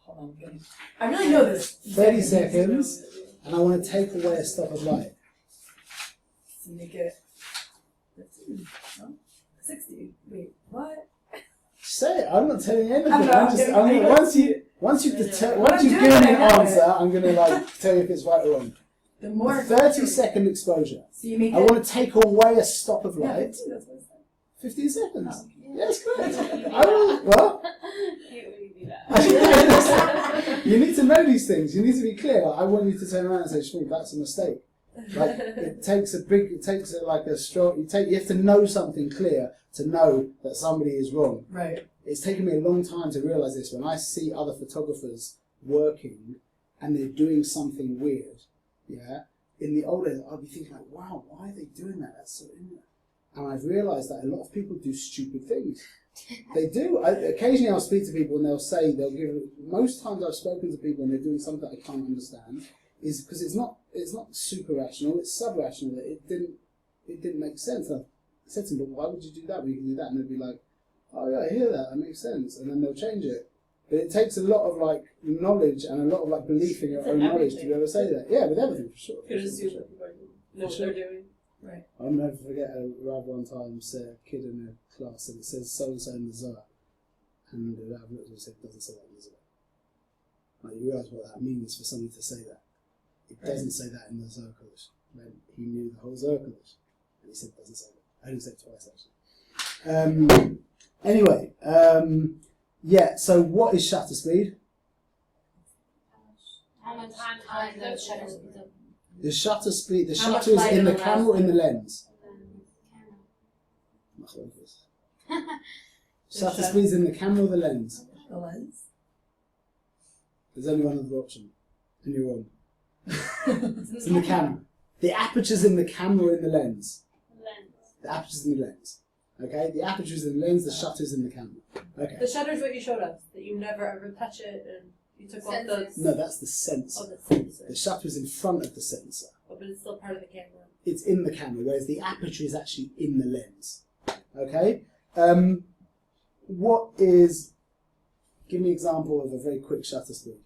Hold on, I'm getting. I really know this.
30 seconds, and I want to take away a stop of light.
To make it 15. No? 60. Wait, what?
Say it. I'm not telling you anything.
I'm not, I'm kidding.
once you Once you've
I'm
given
doing
an
it, I know
answer, I'm going to like tell you if it's right or wrong.
The more
30-second exposure.
So you make
I
it.
want to take away a stop of
Yeah,
light.
15, that's what I said.
15 seconds.
Oh.
Yes, correct. I will. What?
Hate when you do that.
You need to know these things. You need to be clear. I want you to turn around and say, Shmuel, that's a mistake. Like it takes like a strong. You have to know something clear to know that somebody is wrong.
Right.
It's taken me a long time to realise this. When I see other photographers working and they're doing something weird, yeah. In the old days, I'd be thinking like, wow, why are they doing that? That's so ignorant. And I've realised that a lot of people do stupid things. They do. Occasionally I'll speak to people and they'll give. Most times I've spoken to people and they're doing something I can't understand, is because it's not super rational. It's sub-rational. It didn't make sense. I said to them, but why would you do that when you can do that? And they'd be like, oh yeah, I hear that. That makes sense. And then they'll change it. But it takes a lot of like knowledge and a lot of like belief in your
It's
own
in
knowledge to be able to say that. Yeah, with everything for sure.
Could assume that people know what they're doing.
Right.
I'll never forget a Rav one time said a kid in a class and it says so and so in the Zohar. And the Rav looked and said, it doesn't say that in the Zohar. Like, you realise what that means for somebody to say that. It doesn't say that in the Zohar Kodesh. Then he knew the whole Zohar Kodesh. And he said it doesn't say that. I only said it twice actually. Anyway, yeah, so what is shutter speed?
How much time the shutter speed up?
The shutter speed, the
How much
shutter is
light
in the
allows
camera or in the lens? Shutter speed is in the camera or the lens?
The lens.
There's only one other option. And you're wrong. It's in the camera. The aperture's in the camera or in the lens?
Lens.
The aperture's in the lens. Okay? The aperture's in the lens, the shutter's in the camera. Okay.
The shutter's what you showed us, that you never ever touch it and you took off the
No, that's the sensor.
oh, the sensor.
The shutter's in front of the sensor.
Oh, but it's still part of the camera.
It's in the camera, whereas the aperture is actually in the lens. Okay? Give me an example of a very quick shutter speed.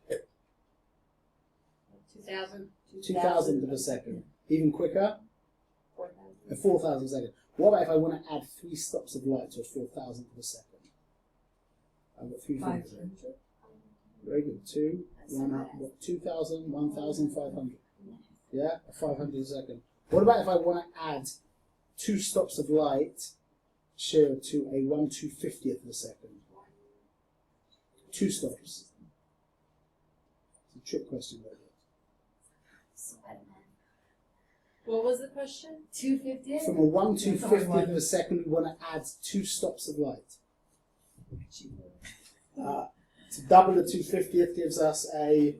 2,000.
2,000 of a second. Even quicker?
4,000.
A 4,000 a second. What about if I want to add 3 stops of light to a 4,000 of a second? I've got 3 fingers.
500.
Very good. 2, 2,000, 1,500. Yeah? A 500 a second. What about if I want to add 2 stops of light share to a 1/250th of a second? 2 stops. It's a trick question.
What was the question?
250?
From a 1/250th of a second, we want to add 2 stops of light. To double a 250th gives us a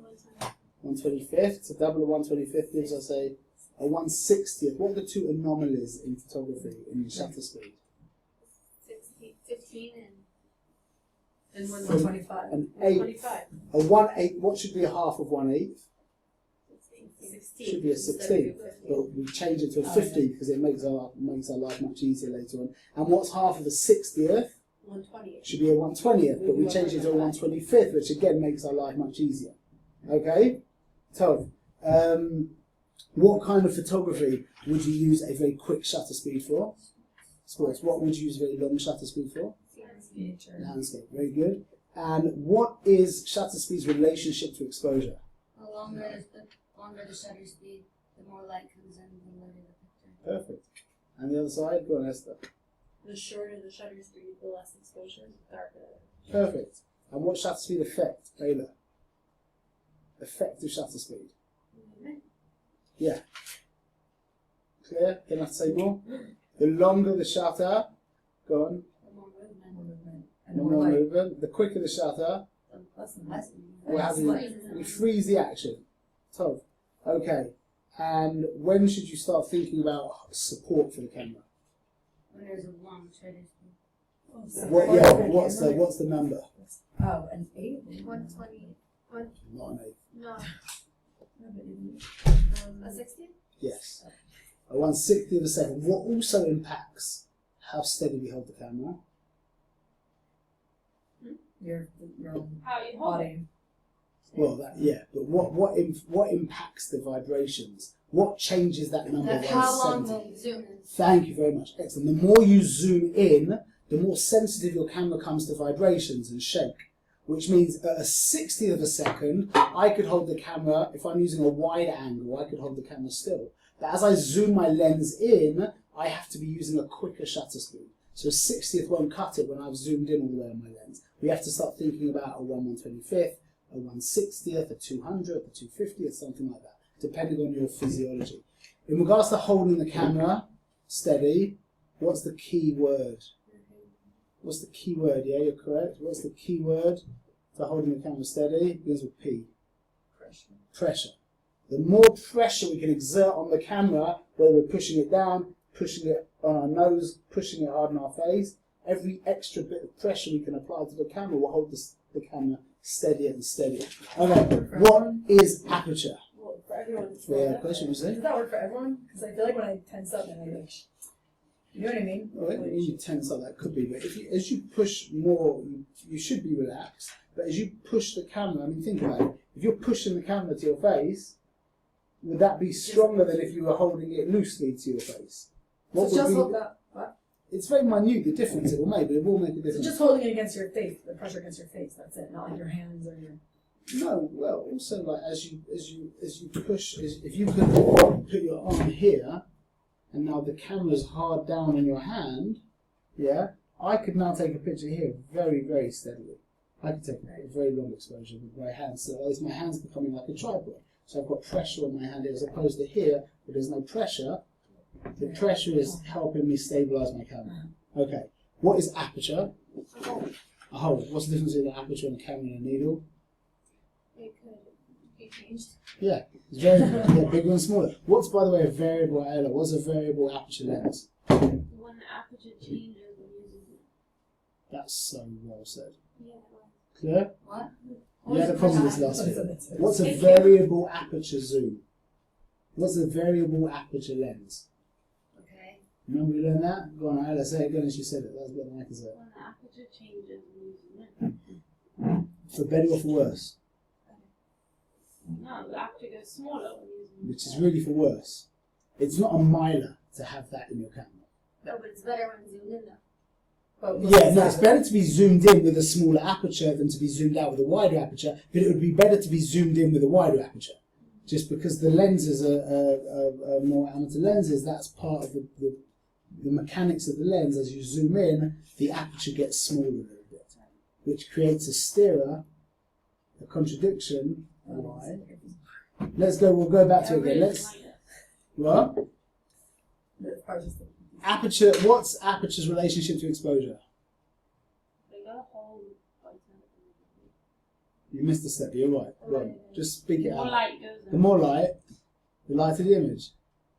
1/25th. To double a 1/25th gives us a 1/60th. What are the 2 anomalies in photography in shutter speed?
15
And
125.
An eighth.
125.
A 1/8. What should be a half of 1/8?
16.
Should be a 16. But we change it to a 50 because it makes our life much easier later on. And what's half of a 60th?
120.
Should be a 1/20th, but we change it to a 1/25th, which again makes our life much easier. Okay? So, what kind of photography would you use a very quick shutter speed for? Sports. What would you use a very long shutter speed for? Landscape. Very good. And what is shutter speed's relationship to exposure?
The longer the shutter speed, the more light comes in, the lighter the picture.
Perfect. And the other side? Go on, Esther.
The shorter the shutter speed, the less exposure, the darker.
Perfect. And what shutter speed effect, Taylor? Effective shutter speed. Yeah. Clear? Don't have to say more? The longer the shutter, go on,
The more movement.
And
the
more
more
light.
movement, the quicker the shutter,
Less than
Less-
we have we freeze the action. Tov. Okay. And when should you start thinking about support for the camera?
When there's a long shutter speed.
What's the number?
Oh, an 8?
120.
Not an 8.
No.
A 60?
Yes. A 1/60th of a second. What also impacts how steady we hold the camera?
Your own
How you hold it.
body.
Well, but what impacts the vibrations? What changes that number?
That's how long
170?
the zoom is.
Thank you very much. Excellent. The more you zoom in, the more sensitive your camera comes to vibrations and shake. which means at a 60th of a second, I could hold the camera, if I'm using a wide angle, I could hold the camera still. But as I zoom my lens in, I have to be using a quicker shutter speed. So a 60th won't cut it when I've zoomed in all the way on my lens. We have to start thinking about a 1/125th, a 1/60th, a 200th, a 250th, something like that, depending on your physiology. In regards to holding the camera steady, what's the key word? What's the key word? Yeah, you're correct. What's the key word for holding the camera steady? It begins with P.
Pressure.
Pressure. The more pressure we can exert on the camera, whether we're pushing it down, pushing it on our nose, pushing it hard on our face, every extra bit of pressure we can apply to the camera will hold the camera steadier and steadier. Okay, what is aperture?
Well, for everyone.
Yeah, question was
Does
it?
that work for everyone? Because I feel like when I tense up, and I like, you know what I mean?
Well, when you tense up, that could be, but as you push more, you should be relaxed. But as you push the camera, I mean, think about it. If you're pushing the camera to your face, would that be stronger than if you were holding it loosely to your face?
So
What
just
would
hold
be?
that. What?
It's very minute the difference it will make, but it will make a
So
difference.
just holding it against your face, the pressure against your face. That's it. Not like your hands or your.
No, well, also like as you push, if you could put your arm here, and now the camera's hard down on your hand, yeah, I could now take a picture here very, very steadily. I could take a very long exposure with my hands, so as my hand's becoming like a tripod. So I've got pressure on my hand here, as opposed to here, where there's no pressure. The pressure is helping me stabilise my camera. Okay, what is aperture? A hole. What's the difference between an aperture and a camera and a needle?
It could be changed.
Yeah, it's variable. Bigger and smaller. What's, by the way, a variable Ella? What's a variable aperture lens?
When the aperture changes when using it.
That's so well said.
Yeah.
Clear?
What?
You had a problem with this last week.
That's it.
What's a variable aperture zoom? What's a variable aperture lens?
Okay.
Remember we learned that? Go on, Ella, say it again as you said it. That's better than I can say it.
When the aperture changes when using it.
For better or for worse?
No, the aperture gets smaller when using it.
Which is really for worse. It's not a miler to have that in your camera.
No, but it's better when zoomed in though.
But
Yeah, no, it's better to be zoomed in with a smaller aperture than to be zoomed out with a wider aperture, but it would be better to be zoomed in with a wider aperture. Just because the lenses are more amateur lenses, that's part of the mechanics of the lens. As you zoom in, the aperture gets smaller a little bit, which creates a steerer, a contradiction. Why? We'll go back to it again. What? Aperture, what's aperture's relationship to exposure?
They got a whole bunch
You missed a step, you're right. Go on, just speak it
more
out.
light goes in.
The more light, the lighter the image.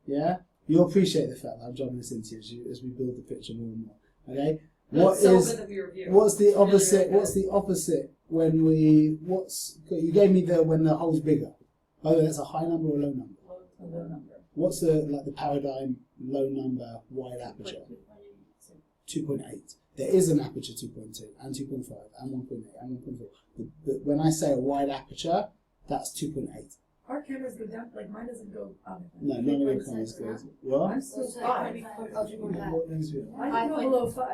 Yeah? You'll appreciate the fact that I'm jumping this into you as we build the picture more and more. Okay?
That's so good of your review.
What's the
Really, really
opposite?
good.
What's the opposite when you gave me when the hole's bigger? By the way, that's a high number or a low number?
A low number.
What's the paradigm low number wide aperture? 2.8. There is an aperture 2.2 and 2.5 and 1.8 and 1.4. But when I say a wide aperture, that's 2.8.
Our cameras go down, like mine doesn't go up.
No, none of your cameras goes. What?
I'm still
What's that?
5.
Oh, 2.5.
What lens do you have?
I go below 5.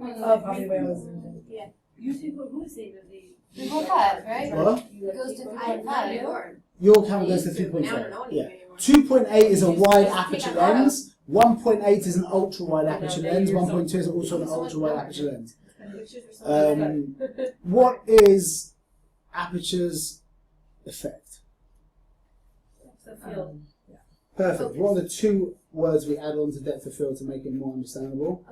5.5.
Oh, probably where I was in.
Yeah.
You see what who's saying that they
2.5, right?
What?
It goes to 3.5.
Your camera goes to
Now I don't
3.5.
know
Yeah.
anything anymore.
2.8 is a wide
Just
aperture
take that
lens. 1.8 is an ultra wide
I know,
aperture
they're
lens.
years
1.2 is
old.
also an
So much
ultra wide
better.
aperture lens.
Pictures are so good.
What is aperture's effect?
the field.
Perfect. What are the two words we add on to depth of field to make it more understandable?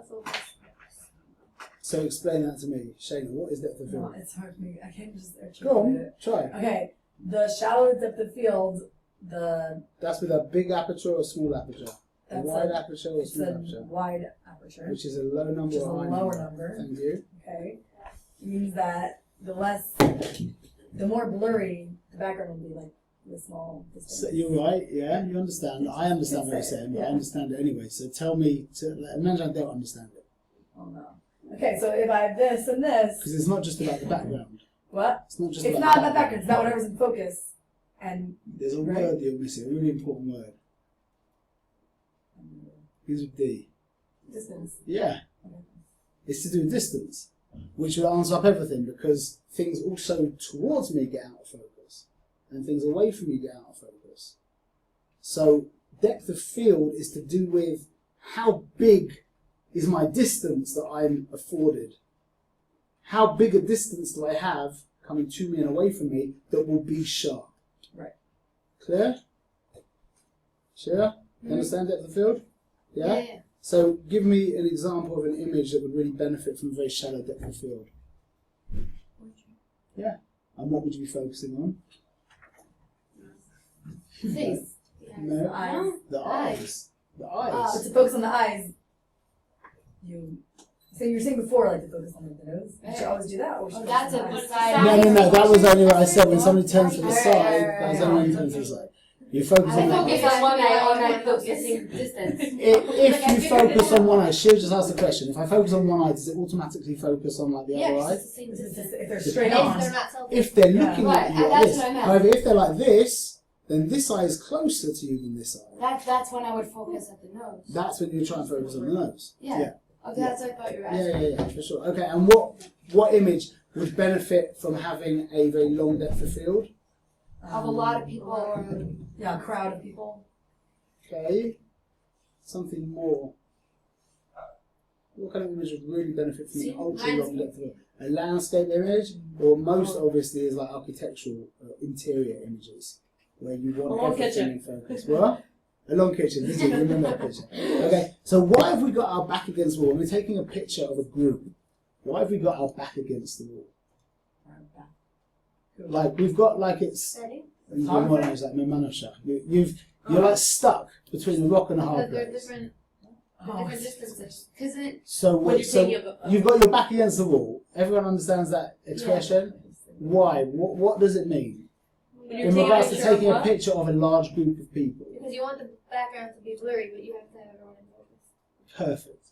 So explain that to me. Shayna, what is depth of
No,
field?
it's hard for me. I can't just articulate
Go on,
it.
try.
Okay, the shallower depth of field,
That's with a big aperture or a small aperture? A
That's
wide
a-
aperture or a
it's
small
a
aperture?
wide aperture.
Which is a low number
Which is
or
a
high
lower
number?
number.
Thank you.
Okay, means that the more blurry the background will be, like the small distance.
So you're right, yeah, you understand. I understand what you're saying, but I
Yeah.
understand it anyway. So tell me, imagine I don't understand it.
Oh no. Okay, so if I have this and this,
Because it's not just about the background.
what?
It's not just
It's
about
not
the
about background. It's about whatever's in focus. And
There's a
Right.
word you're missing, a really important word. Begins with D.
distance.
Yeah.
Okay.
It's to do with distance. which would answer up everything, because things also towards me get out of focus and things away from me get out of focus. So depth of field is to do with how big is my distance that I'm afforded. How big a distance do I have coming to me and away from me that will be sharp?
Right.
Clear? Sure? You understand depth of field? Yeah?
Yeah.
So give me an example of an image that would really benefit from a very shallow depth of field. Yeah. And what would you be focusing on?
Face.
No.
The eyes.
The eyes. The eyes.
But to focus on the eyes, you were saying before, like to focus on the nose. You should always do that. Or should
That's
focus
a
on the
good
eyes?
side.
No. That was only what I said. When somebody turns to the
Right,
side,
right,
that's
right,
only when
right.
you turn to the side. You focus
I
on that.
focus on one eye or I focusing distance.
If you focus on one eye, she'll just ask the question. If I focus on one eye, does it automatically focus on like the other
Yes,
eye?
it's the same distance.
If they're straight
If
on.
they're not self
If they're looking
Right,
at you like
that's
this.
what I meant.
However, if they're like this, then this eye is closer to you than this eye.
that's when I would focus at the nose.
That's when you try and focus on the nose.
Yeah. Okay, that's what I thought you were
Yeah,
asking.
for sure. Okay, and what image would benefit from having a very long depth of field?
Of a lot of people or
Yeah, a crowd of people.
Okay, something more. What kind of image would really benefit from
See,
an ultra long
landscape.
depth of field? A landscape image, or most obviously is like architectural interior images, where you want
A long
everything
kitchen.
in focus. What? A long kitchen. This is remember that picture. Okay, so why have we got our back against the wall? We're taking a picture of a group. Why have we got our back against the wall? Like we've got like it's.
Ready?
You're like stuck between a rock and a hard
Because they're
place.
different
Oh,
different distances. Because it
So,
When you're
so
taking a-
you've got your back against the wall. Everyone understands that expression. Why? What does it mean?
When you're
In
taking
regards to
picture of
taking a
what?
picture of a large group of people.
because you want the background to be blurry, but you have to have everyone in focus.
Perfect.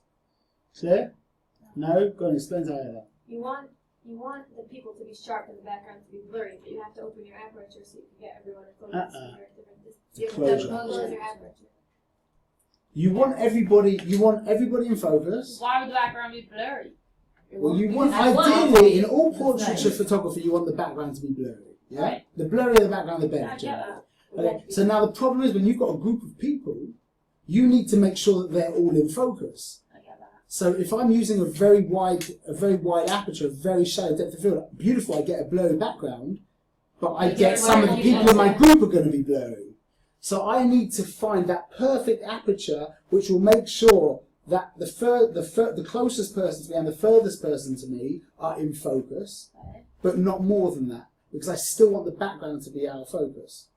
Clear? No? Go on, explain to her that.
You want the people to be sharp and the background to be blurry, but you have to open your aperture so you can get everyone in focus. So you're at different distances.
It's a
You have
closure.
to close your aperture.
You want everybody in focus.
Why would the background be blurry?
Well, you want,
That's one.
ideally, in all
That's
portraiture
nice.
photography, you want the background to be blurry. Yeah?
Right.
The blurrier the background, the better.
I get
generally.
that.
Okay, so now the problem is when you've got a group of people, you need to make sure that they're all in focus.
I get that.
So if I'm using a very wide aperture, a very shallow depth of field, beautiful, I get a blurry background, but I get some of the people in my group are going to be blurry. So I need to find that perfect aperture, which will make sure that the closest person to me and the furthest person to me are in focus, but not more than that, because I still want the background to be out of focus.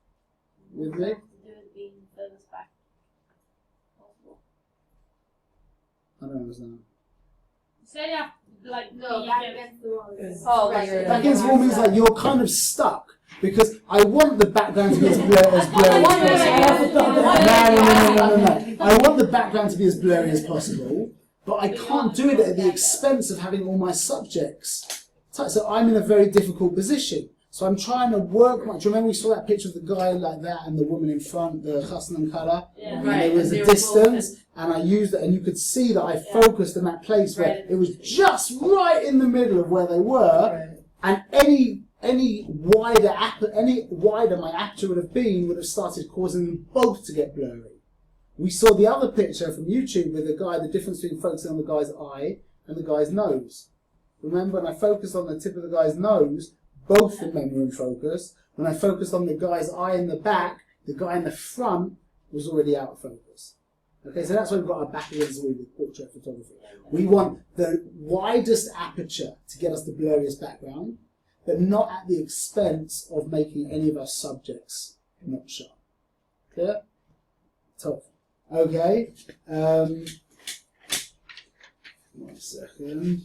With me?
To do with being furthest back possible.
I don't understand.
Say you have like
No,
you
back
give-
against the wall.
Oh,
Right.
like
Back against the wall means like you're kind of stuck, because I want the background to be as blurry as possible. No. I want the background to be as blurry as possible, but I can't do it at the expense of having all my subjects. So I'm in a very difficult position. So I'm trying to work. Do you remember we saw that picture of the guy like that and the woman in front, the chassan and colour?
Yeah.
And
Right,
there was
and
a
they were
distance, and I used it, and you could see that I focused in that place where
Right.
it was just right in the middle of where they were, and any wider my aperture would have started causing them both to get blurry. We saw the other picture from YouTube with the difference between focusing on the guy's eye and the guy's nose. Remember, when I focused on the tip of the guy's nose, both the men were in focus. When I focused on the guy's eye in the back, the guy in the front was already out of focus. Okay, so that's why we've got our back against the wall with portrait photography. We want the widest aperture to get us the blurriest background, but not at the expense of making any of our subjects not sharp. Clear? Tough. Okay. 1 second.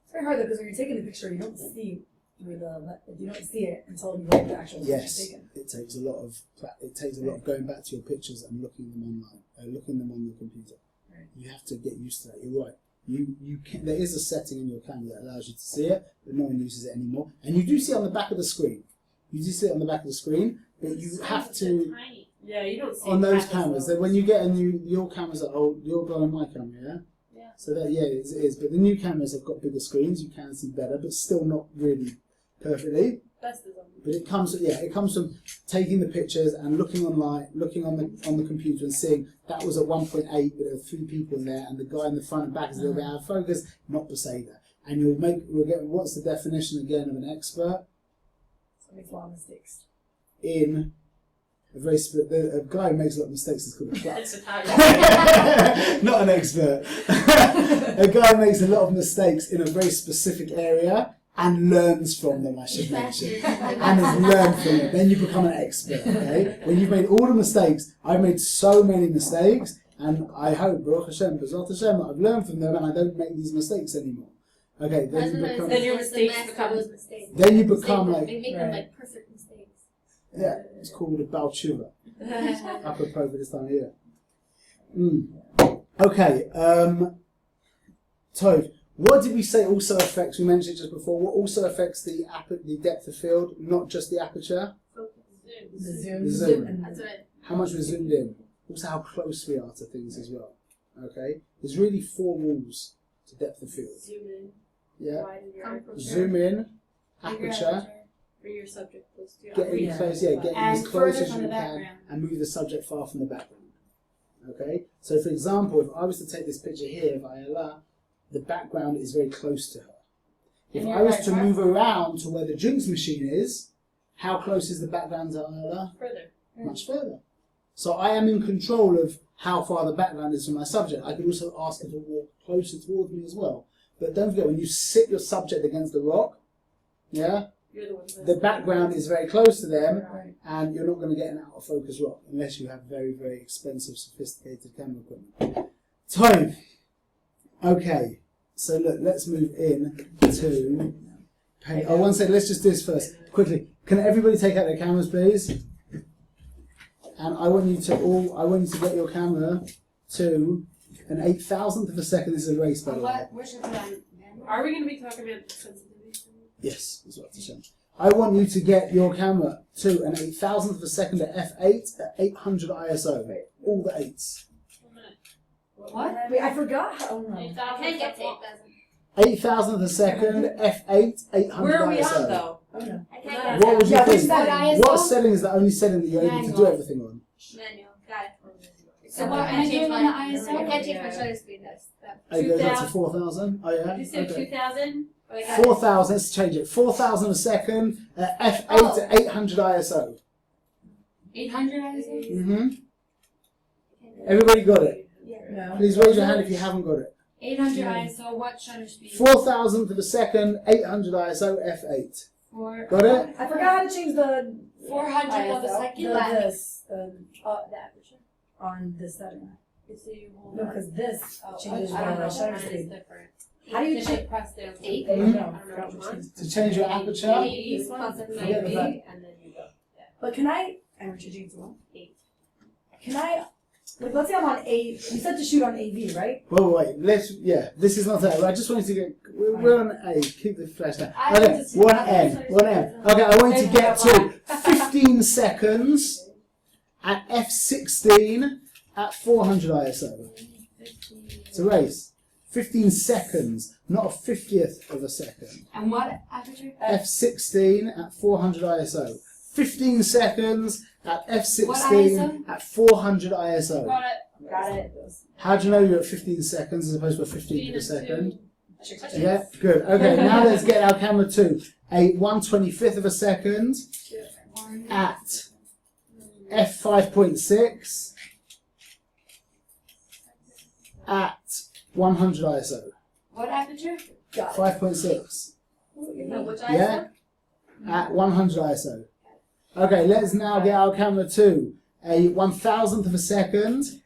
It's very hard though, because when you're taking the picture, you don't see it until you get the actual picture
Yes,
taken.
it takes a lot of going back to your pictures and looking them online, looking them on the computer.
Right.
You have to get used to that. You're right. You can, there is a setting in your camera that allows you to see it, but no one uses it anymore. And you do see it on the back of the screen. You do see it on the back of the screen, but you have to
Tiny.
Yeah, you don't see
on those
crackles,
cameras.
though.
That when you get your cameras are old, you're going on my camera, yeah.
Yeah.
So that it is. But the new cameras have got bigger screens. You can see better, but still not really perfectly.
That's the zone.
But it comes from taking the pictures and looking online, looking on the computer and seeing that was at 1.8, but there were 3 people in there, and the guy in the front and back is a little bit out of focus. Not to say that. And we'll get what's the definition again of an expert?
So makes a lot of mistakes.
In a guy who makes a lot of mistakes is called a klutz. Not an expert. A guy who makes a lot of mistakes in a very specific area and learns from them, I should mention. And has learned from it. Then you become an expert, okay? When you've made all the mistakes, I've made so many mistakes, and I hope, Baruch Hashem, B'ezrat Hashem, that I've learned from them and I don't make these mistakes anymore. Okay, then you become...
Then your mistakes become...
Then you become like...
They make them like perfect mistakes.
Yeah, it's called a Baal Tshuva. Apropos for this time of year. Okay, Tov, what did we say also affects, we mentioned it just before, what also affects the depth of field, not just the aperture?
The zoom.
The zoom.
And
That's right.
How much we're zoomed in. Also how close we are to things as well. Okay? There's really 4 rules to depth of field.
Zoom in.
Yeah?
Widen your aperture.
Zoom in, aperture,
Bring your subject close to your
getting
Yeah.
close, getting
And
as close
further
as
from
you
the
can,
background.
and move the subject far from the background. Okay? So for example, if I was to take this picture here of Ayala, the background is very close to her. If
And
I
you're
was
right,
to
right?
move around to where the drinks machine is, how close is the background to Ayala?
Further.
Much further. So I am in control of how far the background is from my subject. I could also ask her to walk closer towards me as well. But don't forget, when you sit your subject against the rock,
You're the one
the background is very close to them,
Right.
and you're not going to get an out of focus rock unless you have very, very expensive, sophisticated camera equipment. Time. Okay, so look, let's move in to pay. Oh, one second, let's just do this first. Quickly, can everybody take out their cameras, please? And I want you to get your camera to an 8,000th of a second. This is a race, by the way.
Where should I put on?
Are we going to be talking about sensitivity?
Yes, that's what to show. I want you to get your camera to an 8,000th of a second at f8 at 800 ISO. All the 8s.
What?
Wait, I forgot how. Oh, no.
I can't get to
8,000th of a second, f8, 800
Where are we
ISO.
on though?
Oh, no.
I can't get
What would you
Yeah, which
think?
setting?
What setting is the only setting that you're able to do
Manual.
everything on?
Manual. Got it.
So what
I
am I
can't
doing
change
on
my
the ISO?
I can't change my shutter speed. That's that.
Oh, it goes up to
2,000.
4,000? Oh, yeah?
You said
Okay.
2,000?
Like, I-
4,000, let's change it. 4,000 a second at f8
Oh.
at 800 ISO.
800 ISO?
Mm-hmm. Everybody got it?
No.
Please raise your hand if you haven't got it.
800 ISO, what shutter speed?
4,000th of a second, 800 ISO, f8.
For
Got it?
I forgot how to change the
400 of a
ISO.
second.
The
aperture.
on this setting.
So you hold
No,
on.
because this
Oh,
changes
I don't
the
know.
shutter
Mine is
speed.
different.
How do you
If
change?
I press down.
8.
No.
I don't know which one.
To change your aperture?
80,
Constant
90,
Yeah, but-
and then you go.
But can I? I'm changing as well.
8.
Can I? Like, let's say I'm on A. You said to shoot on AV, right?
Wait, this is not that. I just wanted to get, we're on A, keep the flash down.
I
Okay,
want to-
1M, 1M. Okay, I want to get to 15 seconds at f16 at 400 ISO. It's a race. 15 seconds, not a 50th of a second.
And what aperture?
f16 at 400 ISO. 15 seconds at
What
f16
ISO?
at 400 ISO.
Got it.
Got it.
How do you know you're at 15 seconds as opposed to a 15th of a second?
Two.
Yeah, good. Okay, now let's get our camera to a 1/25th of a second at f5.6 at 100 ISO.
What aperture?
Got it.
5.6.
No, which
Yeah? At 100 ISO. Okay, let's now get our camera to a 1,000th of a second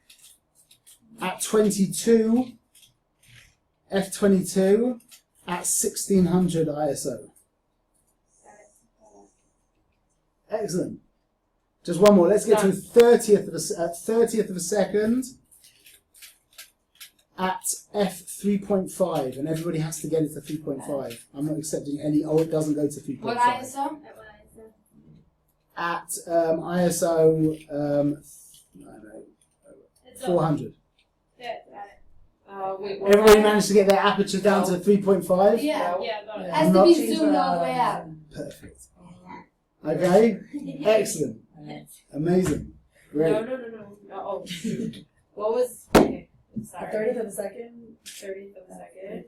at 22 f22 at 1600 ISO. Excellent. Just one more. Let's get to 30th of a second at f3.5, and everybody has to get it to 3.5. I'm not accepting any. Oh, it doesn't go to 3.5.
What ISO?
At ISO, I don't know, 400.
Yeah, got it.
Wait,
Everybody managed to get their aperture down to 3.5?
Yeah.
Yeah, got it.
Has to be zoomed all the way out.
Perfect. Okay, excellent. Amazing. Great.
No. Oh, shoot. What was? Okay,
The
sorry.
30th of a second.
30th of a second.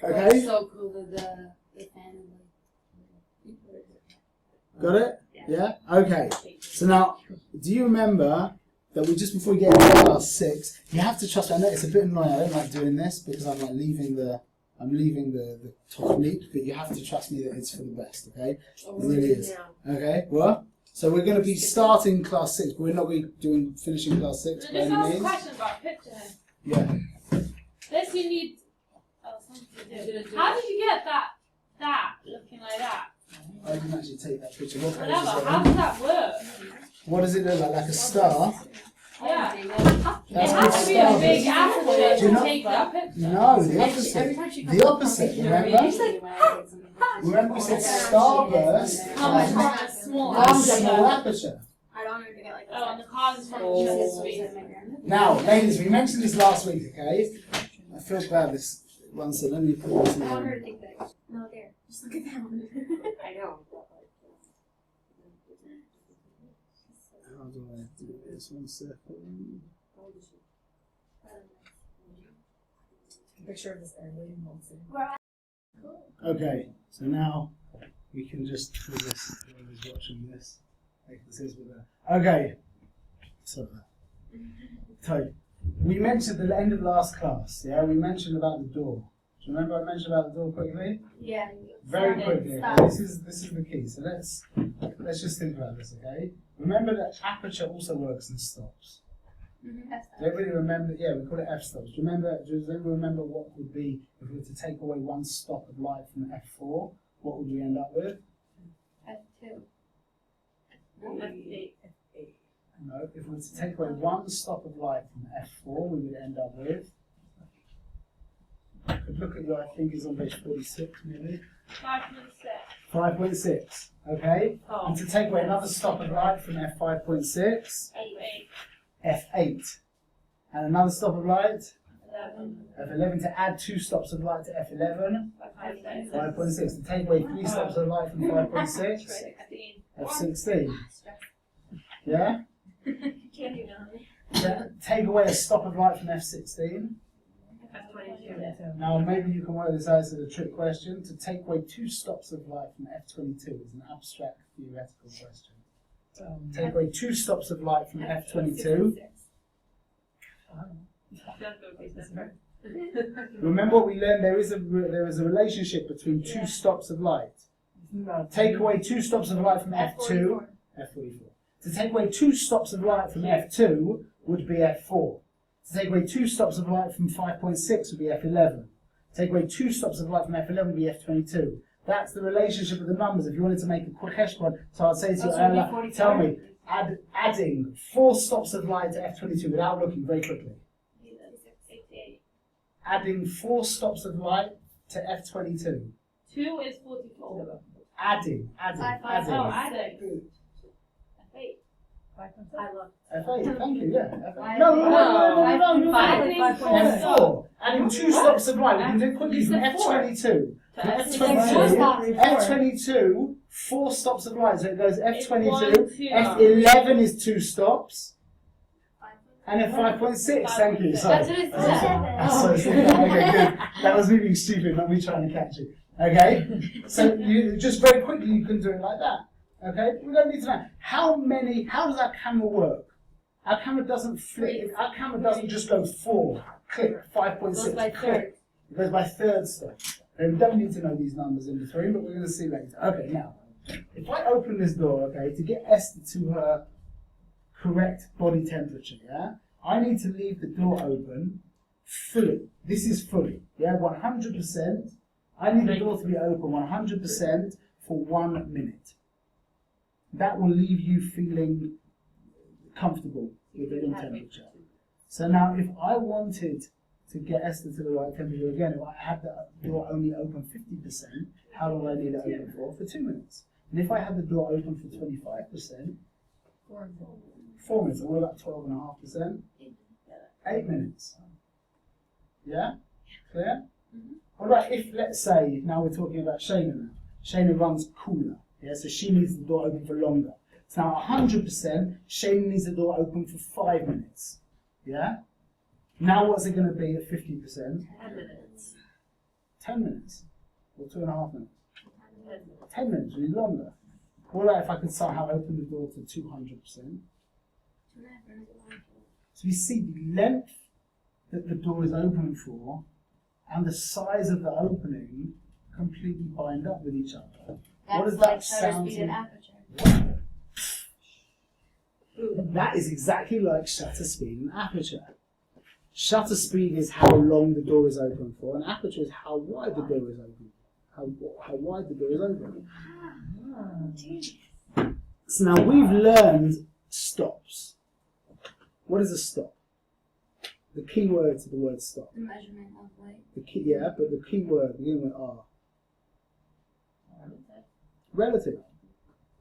3.5.
Okay,
So cool that the fan
got it? Yeah? Okay. So now, do you remember that we just before we get into class 6, you have to trust me. I know it's a bit annoying. I don't like doing this because I'm like leaving the technique, but you have to trust me that it's for the best, okay?
Oh,
It really is. Okay, what? So we're going to be starting class 6, but we're not going to be finishing class 6 by
Just
any
ask a
means.
question about picture.
Yeah.
This you need. Oh, something to do. How did you get that looking like that?
I didn't actually take that picture. What page is
Whatever.
it
How
on?
does that work?
What does it look like? Like a star?
Yeah.
That's
It has to be a
called
big
stars.
aperture
Do you
to
know-
take that picture.
No, the
Every
opposite.
time she
The opposite, remember? Remember we said starburst
How much
has
more small?
a small aperture.
I don't even get like
Oh, and the cause is from
Oh.
Jesus' sweet.
Now, ladies, we mentioned this last week, okay? I feel bad this one, so let me put this in.
I want her to think that. No, there. Just look at that one.
I know.
How do I do this? 1 second.
Picture of this airplane.
Okay, so now we can just do this. Whoever's watching this, like this is with that. Okay, so we mentioned at the end of last class, yeah, we mentioned about the door. Do you remember I mentioned about the door quickly?
Yeah.
Very quickly.
Stop.
Okay, this is the key. So let's just think about this, okay? Remember that aperture also works in stops. Does everybody remember? Yeah, we call it f-stops. Do you remember? Does everybody remember what would be if we were to take away one stop of light from f4? What would we end up with?
F2.
No, if we were to take away one stop of light from f4, we would end up with. I could look at your, I think it's on page 46, maybe.
5.6.
5.6. Okay.
Oh.
And to take away another stop of light from f5.6.
8.
F8. And another stop of light,
11.
F11, to add 2 stops of light to F11,
5.6.
5.6. To take away 3 stops of light from 5.6,
16.
F16. Yeah?
Can't do that.
To take away a stop of light from F16.
F22.
Now maybe you can work this out as a trick question. To take away 2 stops of light from F22 is an abstract theoretical question. Take away 2 stops of light from F22. Remember what we learned? There is a relationship between 2 stops of light. Take away 2 stops of light from F2, F44. To take away 2 stops of light from F2 would be F4. To take away 2 stops of light from 5.6 would be F11. To take away 2 stops of light from F11 would be F22. That's the relationship of the numbers. If you wanted to make a quick hashpot, so I'd say to you, Ella, tell me, adding 4 stops of light to F22 without looking very quickly.
88.
Adding 4 stops of light to F22.
2 is 44.
Adding.
Oh, adding. 8.
I love
F8, thank you, yeah.
Five.
No,
Five.
F4. Adding 2 stops of light. We can do it quickly from F22. From F22, F22, 4 stops of light. So it goes F22, F11 is 2 stops, and F5.6. Thank you. Sorry.
That's what it said.
So stupid. Okay, good. That was me being stupid, not me trying to catch you. Okay? So you just very quickly you can do it like that. Okay? We don't need to know. How does our camera work? Our camera doesn't flip. Our camera doesn't just go 4, click, 5.6, click. It goes by third step. And we don't need to know these numbers in between, but we're going to see later. Okay, now, if I open this door, okay, to get Esther to her correct body temperature, yeah, I need to leave the door open fully. This is fully, yeah, 100%. I need the door to be open 100% for 1 minute. That will leave you feeling comfortable with the room temperature. So now, if I wanted to get Esther to the right temperature again, if I had the door only open 50%, how long do I need it open for? For 2 minutes. And if I had the door open for 25%, 4 minutes. And what about 12.5%? 8 minutes. Yeah? Clear? What about if, let's say, now we're talking about Shayna now. Shayna runs cooler. Yeah, so she needs the door open for longer. So now 100%, Shayna needs the door open for 5 minutes. Yeah? Now what's it going to be at 50%?
10 minutes.
10 minutes. Or 2.5 minutes. 10 minutes, really longer. What about if I could somehow open the door to 200%? So you see the length that the door is open for and the size of the opening completely bind up with each other. What does that sound
speed and
to?
aperture.
That is exactly like shutter speed and aperture. Shutter speed is how long the door is open for, and aperture is how wide the door is open. How wide the door is open. So now we've learned stops. What is a stop? The key word to the word stop.
The measurement of light.
The key, yeah, but the key word beginning with R. Relative.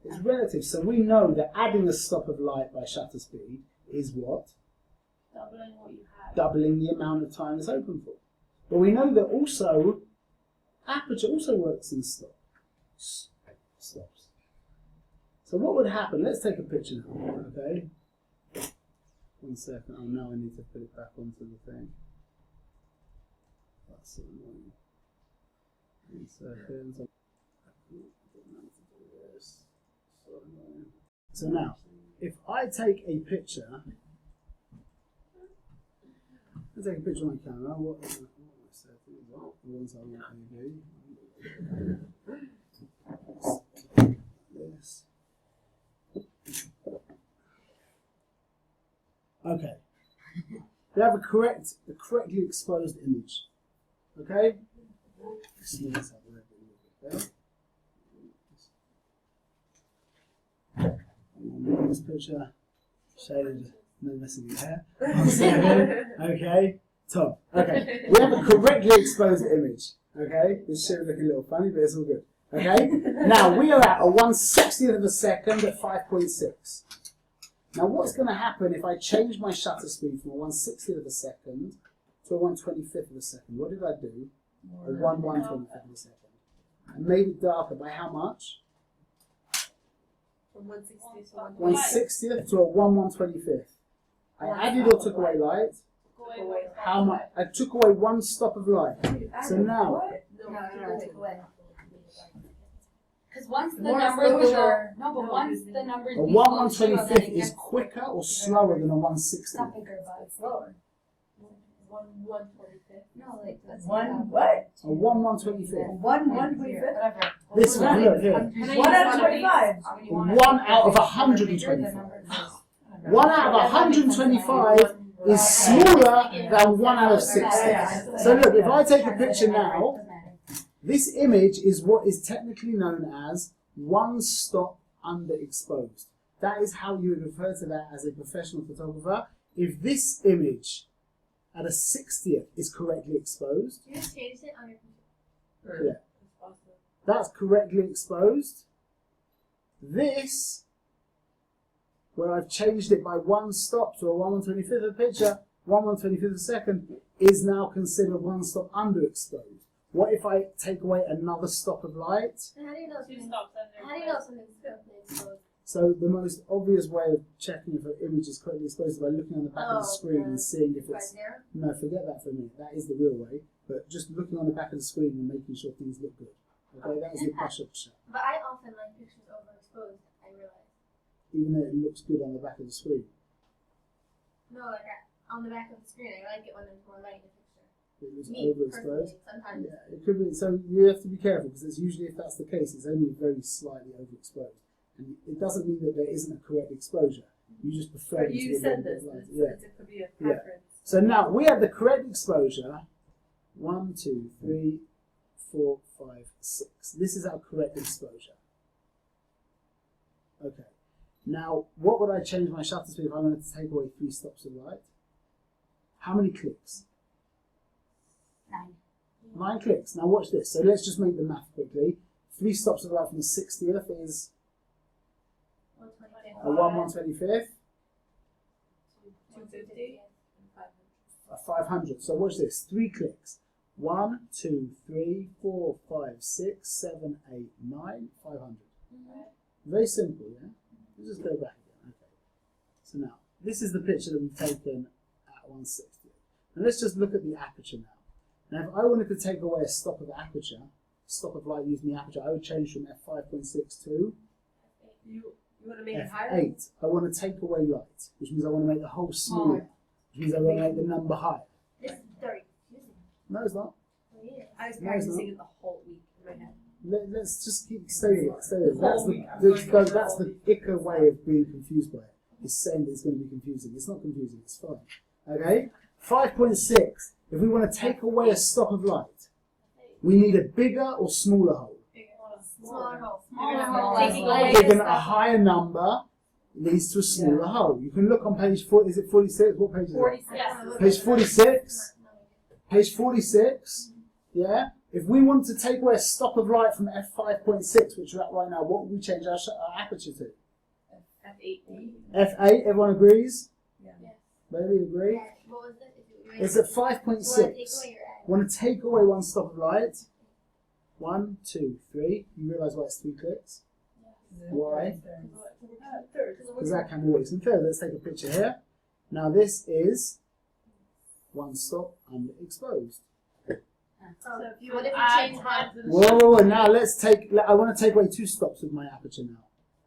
It's relative. So we know that adding a stop of light by shutter speed is what?
Doubling what you have.
Doubling the amount of time it's open for. But we know that also aperture also works in stops. So what would happen? Let's take a picture now, okay? 1 second. Oh, now I need to put it back onto the thing. That's so annoying. 1 second. So now, if I take a picture, let's take a picture on my camera. What am I setting? The ones I want to do. This. Okay. We have a correctly exposed image. Okay? Let's have a look at it. This picture shaded, no messing with hair. Okay, top. Okay, we have a correctly exposed image. Okay, this should look a little funny, but it's all good. Okay, now we are at a 1/60th of a second at 5.6. Now what's going to happen if I change my shutter speed from a 1/60th of a second to a 1/25th of a second? What did I do? A 1/125th of a second. I made it darker by how much?
From 160 to
1/60th to a 1/125th. I added or took away light. How much? I took away 1 stop of light. So now,
No, take away. Because once the
More
numbers below,
exposure.
no, but once the numbers
a
below
1/125th is quicker or slower than a 1/60th.
Not bigger, but it's lower.
1/125th.
No, like that's
One what?
A 1/125th.
1/125th.
Whatever.
This one, look here.
1 out of 25.
1 out of 125. 1 out of 125 is smaller than 1 out of 60. So look, if I take a picture now, this image is what is technically known as 1 stop underexposed. That is how you would refer to that as a professional photographer. If this image at a 60th is correctly exposed,
You just changed it on your computer.
yeah, that's correctly exposed. This, where I've changed it by 1 stop to a 1/125th of a picture, 1/125th of a second, is now considered 1 stop underexposed. What if I take away another stop of light?
And how do you know
Two
something?
stops under.
How do you know something's correctly exposed?
So the most obvious way of checking if an image is correctly exposed is by looking on the back of the screen and seeing if
Right
it's...
there?
No, forget that for a minute. That is the real way. But just looking on the back of the screen and making sure things look good. Okay, that is the push-up shot.
But I often like pictures overexposed, I realize.
Even though it looks good on the back of the screen.
No, like on the back of the screen, I like it when there's more light in the picture.
It was
Me,
overexposed.
personally, sometimes.
Yeah, it could be. So you have to be careful because it's usually, if that's the case, it's only very slightly overexposed, and it doesn't mean that there isn't a correct exposure. You just prefer it to be
You
a
said
little
this.
bit lighter. Yeah.
It could be a
Yeah.
preference.
So now we have the correct exposure. 1, 2, 3, 4, 5, 6. This is our correct exposure. Okay. Now, what would I change my shutter speed if I wanted to take away 3 stops of light? How many clicks?
9.
9 clicks. Now watch this. So let's just make the math quickly. 3 stops of light from the 60th is
125.
a 1/125th.
250.
500. So watch this. 3 clicks. 1, 2, 3, 4, 5, 6, 7, 8, 9, 500. Very simple, yeah? Let's just go back again. Okay. So now, this is the picture that we've taken at 160. And let's just look at the aperture now. Now, if I wanted to take away a stop of aperture, stop of light using the aperture, I would change from f5.6 to
You want to make it higher?
f8. I want to take away light, which means I want to make the hole smaller, which means I want to make the number higher.
This is very confusing.
No, it's not.
I was
No,
practicing it the whole week in my head.
Let's just keep stay with it. Stay with it. That's the icker way of being confused by it. It's saying that it's going to be confusing. It's not confusing. It's fine. Okay. 5.6. If we want to take away a stop of light, we need a bigger or smaller hole.
Smaller hole.
Taking away
Given
the
a higher number leads to a smaller hole. You can look on page 4. Is it 46? What page is it?
46.
Page 46. Page 46. Yeah. If we want to take away a stop of light from f5.6, which we're at right now, what would we change our aperture to?
F8.
f8. Everyone agrees?
Yeah.
Bailey, agree?
What was it?
It's at 5.6. Want to take away one stop of light? 1, 2, 3. You realise why it's 3 clicks? Why? Because that can work in third. Let's take a picture here. Now this is one stop underexposed.
So if you would
I
change
had
that.
to
Whoa. Now let's take. I want to take away 2 stops with my aperture now.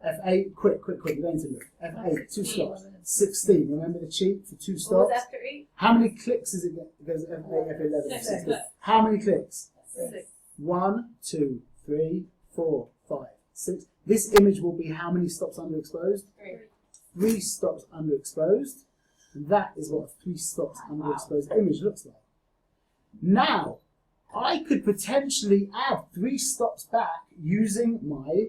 F8. Quick. We're going to look. F8. 2 stops. 16. Remember the cheat for 2
What was
stops.
after 8?
How many clicks is it? Goes F8, F11,
Six.
16. How many clicks?
6.
1, 2, 3, 4, 5, 6. This image will be how many stops underexposed? 3 stops underexposed. And that is what a 3 stops underexposed image looks like. Now, I could potentially add 3 stops back using my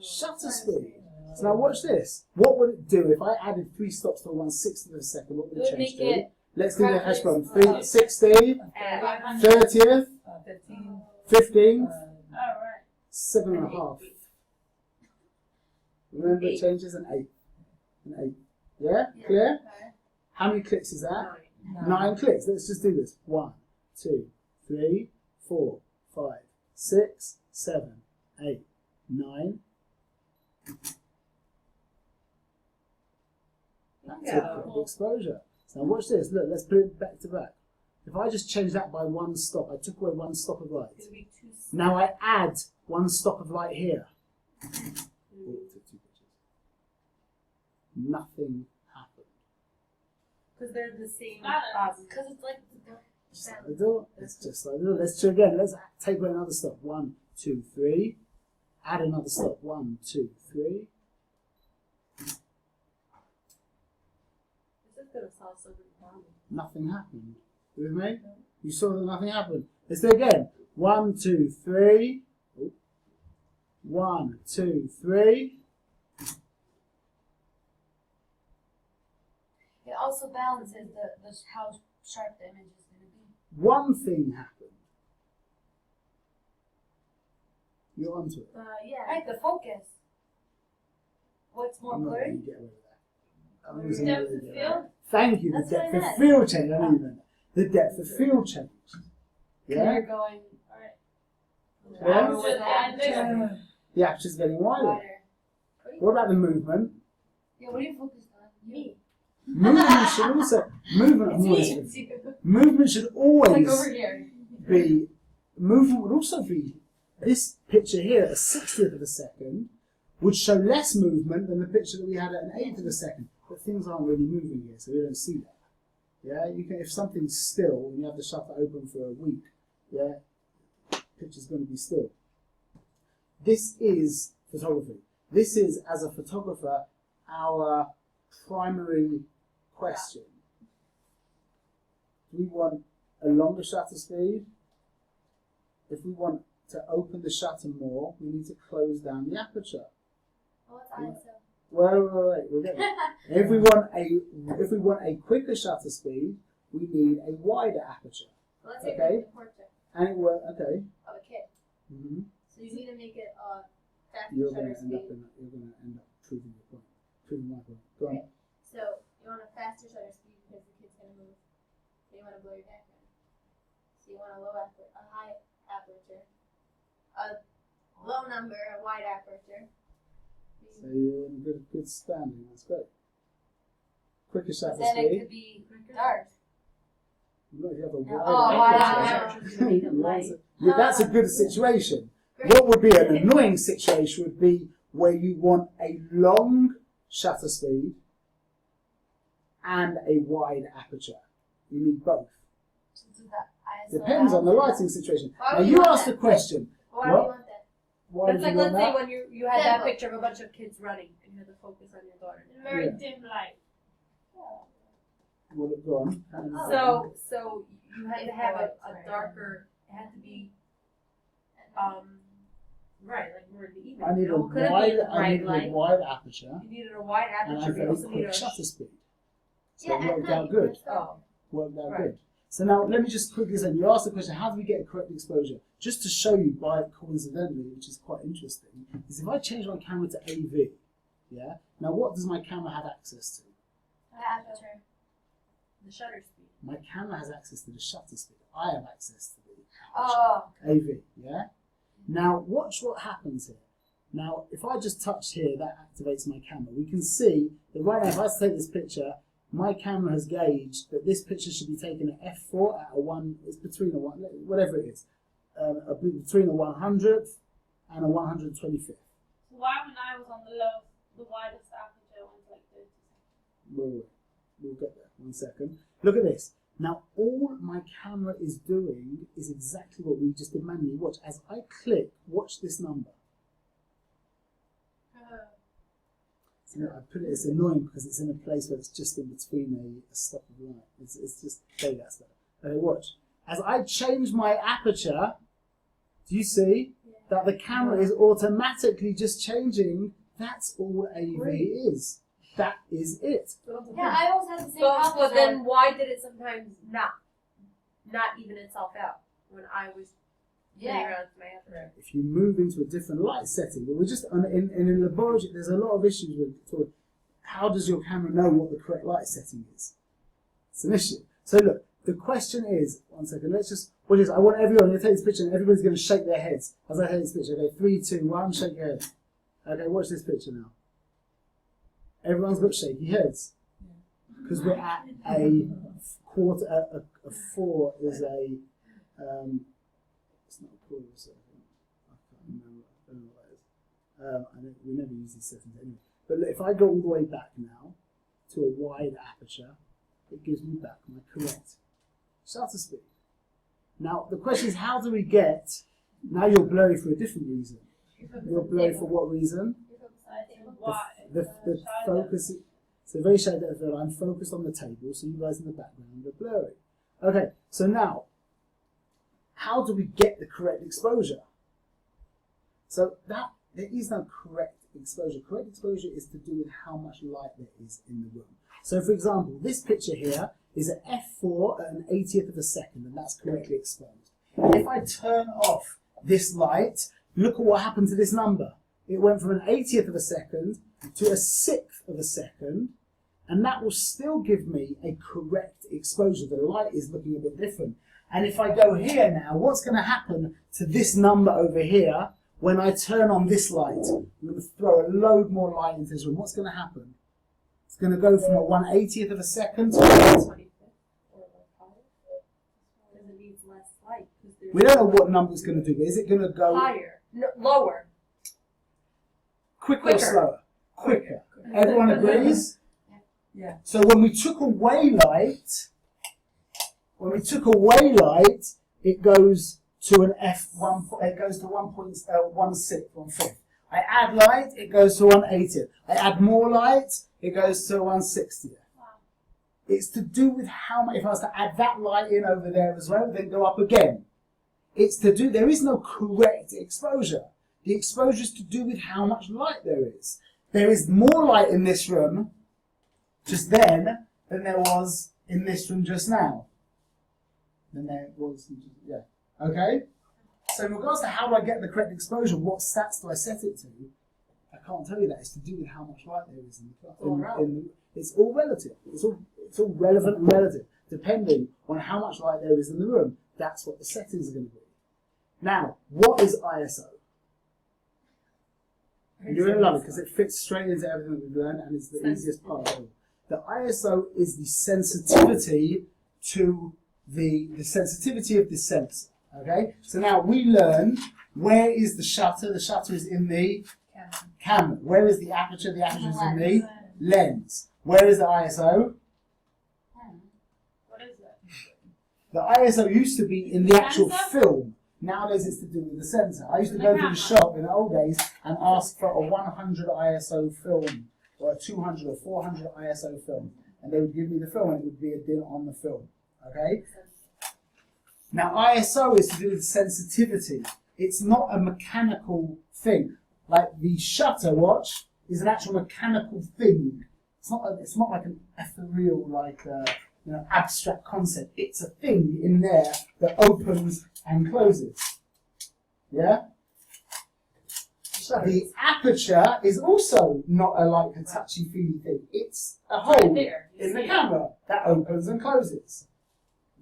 shutter speed. So now watch this. What would it do if I added 3 stops to 1/60th of a second? What would it
It would
change
make
to?
it
Let's do the hash brown.
practice.
60, 30th,
15.
15th,
Alright.
7.5. Remember it changes an 8. An 8. Yeah? Clear? How many clicks is that? 9 clicks. Let's just do this. 1, 2, 3, 4, 5, 6, 7, 8, 9. That's a quick exposure. So now watch this. Look, let's put it back to back. If I just change that by 1 stop, I took away 1 stop of light.
It would be 2
Now I add 1 stop of light here. Oh, took 2 pictures. Nothing happened.
because they're the same.
Because it's like the
Just like the door. It's just like the door. Let's try again. Let's take away another stop. 1, 2, 3. Add another stop. 1, 2, 3.
This is going to solve so many problems.
Nothing happened. You with me? You saw that nothing happened. Let's do it again. 1, 2, 3. 1, 2, 3.
It also balances the how sharp the image is going to be.
One thing happened. You're onto it.
Yeah.
Right, the focus. What's more
I'm not
blurry?
going to get away with that. I'm gonna say
Depth
really
of
get
field?
away. Thank you. The
That's what I
depth of
meant.
field change. I didn't even know. The depth of field change. Yeah?
You're going, alright.
Yeah?
With that,
The aperture's getting wider.
Wider.
What about the movement?
Yeah, what are you focused on? Me.
Movement should also movement should
Like
always
over here.
be movement would also be this picture here at a 60th of a second would show less movement than the picture that we had at an 8th of a second. But things aren't really moving here, so we don't see that. Yeah, you can if something's still and you have the shutter open for a week, yeah, picture's going to be still. This is photography. This is, as a photographer, our primary question. Do we want a longer shutter speed? If we want to open the shutter more, we need to close down the aperture.
Oh, it's ISO.
Wait, we'll get there. If we want a quicker shutter speed, we need a wider aperture.
Let's say
Okay.
a portrait
And it will okay.
of a kid.
Mm-hmm.
So you need to make it faster
You're
shutter
going to
speed.
end up proving your point. Proving my point. Go on.
So you want a faster shutter speed because the kid's gonna move want a high aperture, a low number, a wide aperture.
So you're in good standing. That's great. Quicker shutter
Then it
speed.
could be dark.
What if you have a
Oh,
wide
wow.
aperture? Yeah, that's a good situation. What would be an annoying situation would be where you want a long shutter speed and a wide aperture. You need both.
To do that ISO
Depends on the
out.
lighting situation.
Why
Now
would
you
want
asked
that?
the question.
Why do
What?
you want that?
Why
It's
do
like,
you want
let's say
that?
when you had that picture of a bunch of kids running and you had to focus on your daughter.
Very
Yeah.
dim light.
Well, go on.
So you had to have a darker, it had to be, right, like more in the evening.
I need
You
a
know, it couldn't be
wide,
the
I
bright
need a
light.
wide aperture,
You needed a wide
and I
aperture, but you
very
also needed
quick
a
shutter speed. So
Yeah,
it
at
worked
night,
out good.
that's dark.
Worked out
Right.
good. So now let me just quickly say, you asked the question, how do we get a correct exposure? Just to show you by coincidentally, which is quite interesting, is if I change my camera to AV, yeah, now what does my camera have access to?
Aperture.
the shutter speed.
My camera has access to the shutter speed. I have access to the
Oh.
AV, yeah? Now watch what happens here. Now if I just touch here, that activates my camera. We can see that right now if I take this picture, my camera has gauged that this picture should be taken at f4 at a 1, it's between a 1, whatever it is, between a 100th and a 125th.
So why when I was on the widest aperture was like 30 seconds?
We'll get there, 1 second. Look at this. Now all my camera is doing is exactly what we just did manually. Watch, as I click, watch this number. So I put it, it's annoying because it's in a place where it's just in between a stop of light. It's just, okay, that's that. Okay, watch. As I change my aperture, do you see that the camera is automatically just changing? That's all AV is. That is it.
Yeah, I always had the same
But
problem.
then why did it sometimes not even itself out when I was playing around with my aperture?
If you move into a different light setting, but we're just in a laboratory, there's a lot of issues with how does your camera know what the correct light setting is? It's an issue. So look, the question is, 1 second, let's just, what is, I want everyone, I'm going to take this picture and everybody's going to shake their heads as I take this picture. Okay, 3, 2, 1, shake your head. Okay, watch this picture now. Everyone's got shaky heads. Because we're at a quarter, a 4 is a, it's not a quarter of a second. I can't remember. I don't know what that is. We never use these settings anyway. But look, if I go all the way back now to a wide aperture, it gives me back my correct shutter speed. Now the question is, how do we get? Now you're blurry for a different reason. You're blurry for what reason?
Why?
The focus. So very shallow depth of field. I'm focused on the table, so you guys in the background are blurry. Okay, so now, how do we get the correct exposure? So there is no correct exposure. Correct exposure is to do with how much light there is in the room. So for example, this picture here is at f4 at an 80th of a second, and that's correctly exposed. If I turn off this light, look at what happened to this number. It went from an 80th of a second to a 6th of a second, and that will still give me a correct exposure. The light is looking a bit different. And if I go here now, what's going to happen to this number over here when I turn on this light? I'm going to throw a load more light into this room. What's going to happen? It's going to go from a 1/80th of a second to
25th or like 5? Because it needs less light.
we don't know what number it's going to do, but is it going to go
Higher. No, lower.
quicker or
Quicker.
slower? Quicker. Everyone agrees?
Yeah.
So when we took away light, it goes to an f1. It goes to 1/6. I add light, it goes to 1/80th. I add more light, it goes to 1/60th. It's to do with how much. If I was to add that light in over there as well, then go up again. It's to do. There is no correct exposure. The exposure is to do with how much light there is. There is more light in this room just then than there was in this room just now. Okay? So in regards to how do I get the correct exposure, what stats do I set it to? I can't tell you that. It's to do with how much light there is in the class. It's all relative. It's all relevant and relative, depending on how much light there is in the room. That's what the settings are going to be. Now, what is ISO? You're going to love it because it fits straight into everything that we've learned and it's the easiest part of it. The ISO is the sensitivity to the sensitivity of the sensor. Okay? So now we learn where is the shutter? The shutter is in the camera. Where is the aperture? The aperture is in the lens. Where is the ISO?
What is it?
The ISO used to be in the actual
Sensor?
film. Nowadays it's to do with the sensor. I used to go to the shop in the old days and ask for a 100 ISO film or a 200 or 400 ISO film. And they would give me the film and it would be a din on the film. Okay? Now ISO is to do with sensitivity. It's not a mechanical thing. Like the shutter watch is an actual mechanical thing. It's not like an ethereal, abstract concept. It's a thing in there that opens and closes. Yeah? The aperture is also not a touchy-feely thing. It's a hole
there.
in the camera that opens and closes.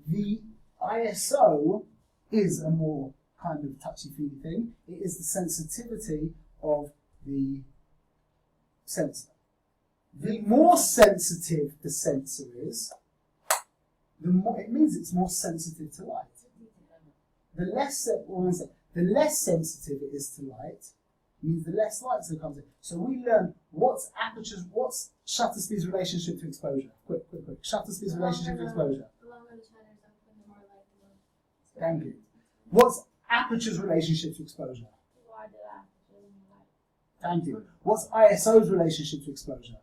The ISO is a more kind of touchy-feely thing. It is the sensitivity of the sensor. The more sensitive the sensor is, it means it's more sensitive to light. The less sensitive it is to light means the less light that comes in. So we learn what's shutter speed's relationship to exposure. Quick. Shutter speed's relationship to exposure.
The longer the shutter is open, the more light the more.
Thank you. What's aperture's relationship to exposure?
Why did I?
Thank you. What's ISO's relationship to exposure?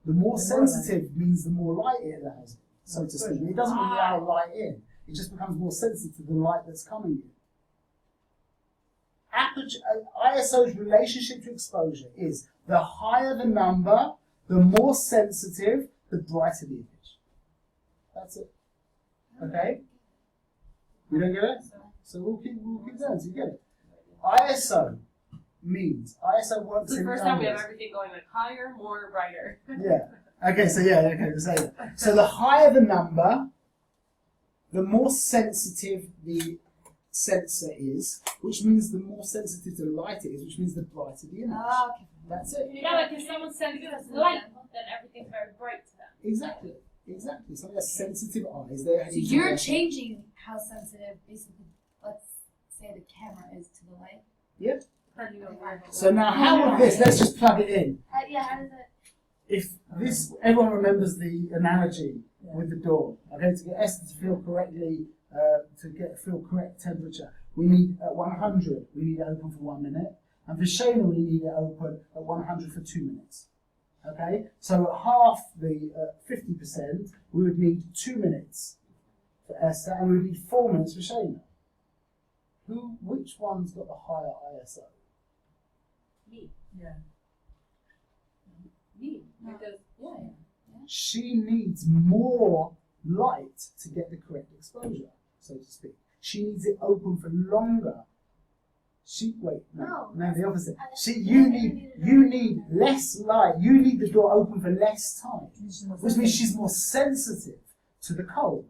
The more sensitive means the more light it allows, so to speak. It doesn't allow light in. It just becomes more sensitive to the light that's coming in. ISO's relationship to exposure is the higher the number, the more sensitive, the brighter the image. That's it. Okay? You don't get it? So we'll keep going so you get it. ISO works
It's the
in
first time we have
numbers.
everything going higher, more, brighter.
Yeah. Okay, so so the higher the number, the more sensitive the sensor is, which means the more sensitive to light it is, which means the brighter the image.
Okay.
That's it.
Yeah, like if someone's sensitive to light, then everything's very bright to them.
Exactly. So they have sensitive eyes. They're
So you're changing how sensitive, basically, let's say the camera is to the light.
Yep.
Depending on where.
So now how would this, let's just plug it in.
How does it?
If this, everyone remembers the analogy with the door. Okay, to get Esther to feel correctly, feel correct temperature, we need at 100, we need it open for 1 minute. And for Shayna, we need it open at 100 for 2 minutes. Okay, so at half the 50%, we would need 2 minutes for Esther, and we would need 4 minutes for Shayna. Which one's got the higher ISO?
Me.
Yeah.
Me. Because,
She needs more light to get the correct exposure, so to speak. She needs it open for longer. No, the opposite. You need less light. You need the door open for less time, which means she's more sensitive to the cold.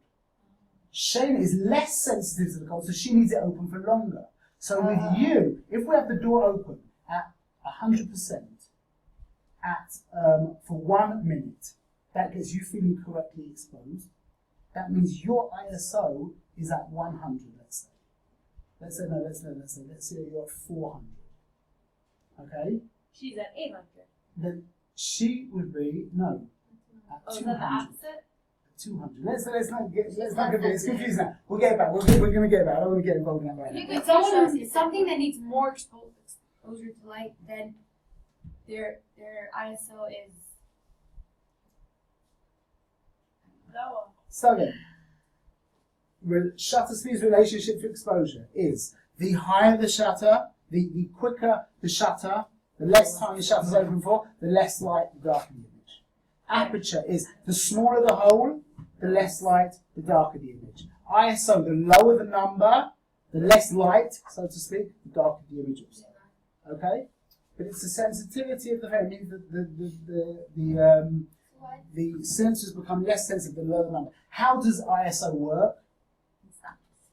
Shayna is less sensitive to the cold, so she needs it open for longer. So with you, if we have the door open at 100% for 1 minute, that gets you feeling correctly exposed. That means your ISO is at 100, let's say. Let's say you're at 400. Okay?
She's at 800.
Then she would be, at
Oh, is
200.
that the opposite?
200. Let's not get it's confused now. We'll get it back. We're going to get it back. I don't want to get involved in that right now.
If something that needs more exposure to light, then their ISO is
Lower.
So again, shutter speed's relationship to exposure is the higher the shutter, the quicker the shutter, the less time the shutter's open for, the less light, the darker the image. Aperture is the smaller the hole, the less light, the darker the image. ISO, the lower the number, the less light, so to speak, the darker the image is. Okay? But it's the sensitivity of the frame. It means that the sensors become less sensitive the lower the number. How does ISO work?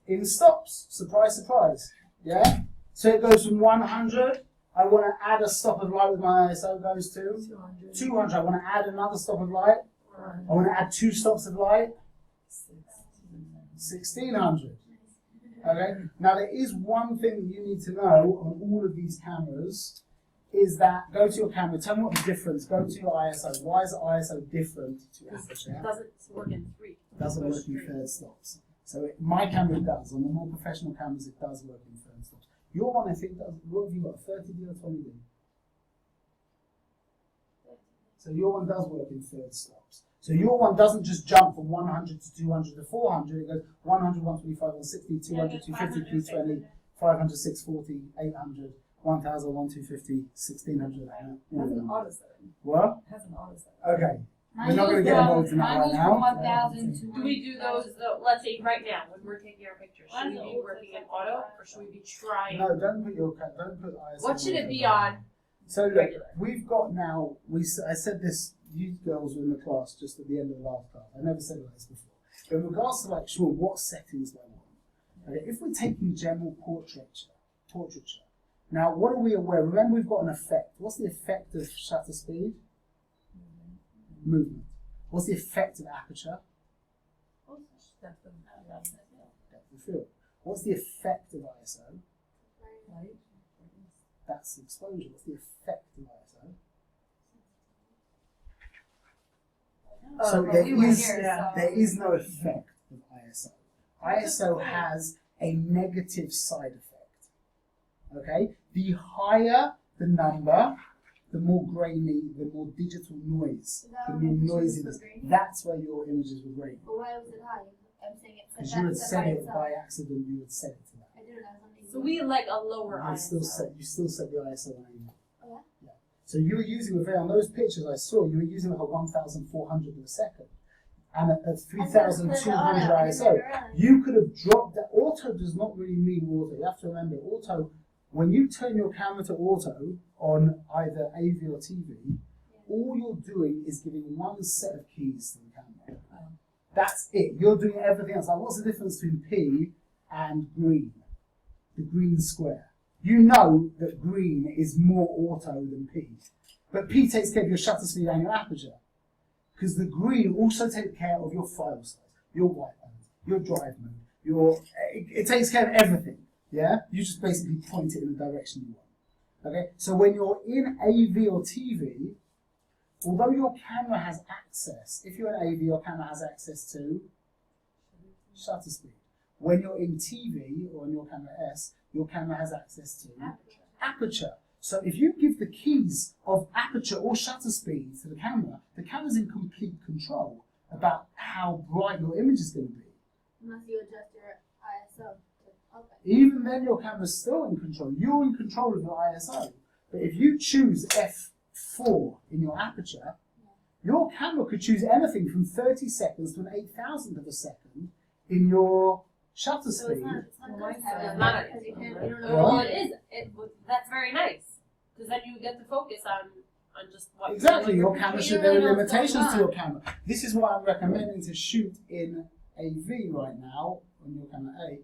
In stops. Surprise, surprise. Yeah? So it goes from 100. I want to add a stop of light with my ISO goes to 200. I want to add another stop of light. I want to add 2 stops of light. 1600. Okay. Now there is one thing that you need to know on all of these cameras is that go to your camera. Tell me what the difference. Go to your ISO. Why is ISO different to aperture?
It doesn't work in 3.
It doesn't work in third stops. So my camera does. On the more professional cameras, it does work in third stops. Your one, I think, does. What have you got? 30D or 20D? So your one does work in third stops. So your one doesn't just jump from 100 to 200 to 400. It goes 100, 125, 160, 200, 250, 220, 500, 640, 800, 1000, 1250, 1600.
Has an auto setting.
What?
Has an auto setting.
Okay. We're not going to get involved in that right now.
1,000 to
Do we do those, let's say right now, when we're taking our pictures, should we be working in auto, or should we be trying?
No, don't put ISO.
What should it be on?
So look, we've got now. I said this. You girls were in the class just at the end of the last class. I never said like this before. But in regards to like, sure, what settings do I want? Okay, if we're taking general portraiture. Now, what are we aware? Remember, we've got an effect. What's the effect of shutter speed? Movement. What's the effect of aperture? Depth of field. What's the effect of ISO?
Light.
That's exposure. What's the effect of ISO? So there is no effect of ISO. ISO has a negative side effect. Okay? The higher the number, the more grainy, the more digital noise, the more noisiness. That's where your images were grainy.
But why was it high? I'm saying it
Because you had set it by accident, you had set it to that.
I didn't know something.
So we like a lower
You
ISO.
still set the ISO on.
Oh,
Yeah. So you were using on those pictures I saw, you were using like a 1,400 a second and a 3,200 ISO. You could have dropped that. Auto does not really mean auto. You have to remember, auto, when you turn your camera to auto on either AV or TV, all you're doing is giving one set of keys to the camera. That's it. You're doing everything else. Like, what's the difference between P and green? The green square. You know that green is more auto than P. But P takes care of your shutter speed and your aperture. Because the green also takes care of your file size, your white balance, your drive mode, it takes care of everything. Yeah? You just basically point it in the direction you want. Okay? So when you're in AV or TV, although your camera has access, if you're in AV, your camera has access to shutter speed. When you're in TV or in your camera S, your camera has access to aperture. So if you give the keys of aperture or shutter speed to the camera's in complete control about how bright your image is going to be.
Unless you adjust your ISO. Okay.
Even then, your camera's still in control. You're in control of your ISO. But if you choose f4 in your aperture, your camera could choose anything from 30 seconds to an 8,000th of a second in your shutter
So
speed.
it's not good to have
It's
it,
not
because you can't, you don't know
Well,
what
it is. That's very nice. Because then you get to focus on just what
Exactly, your
you
camera
really
should, there are
know what's
limitations
going
to
on.
your camera. This is why I'm recommending to shoot in AV right now on your camera A,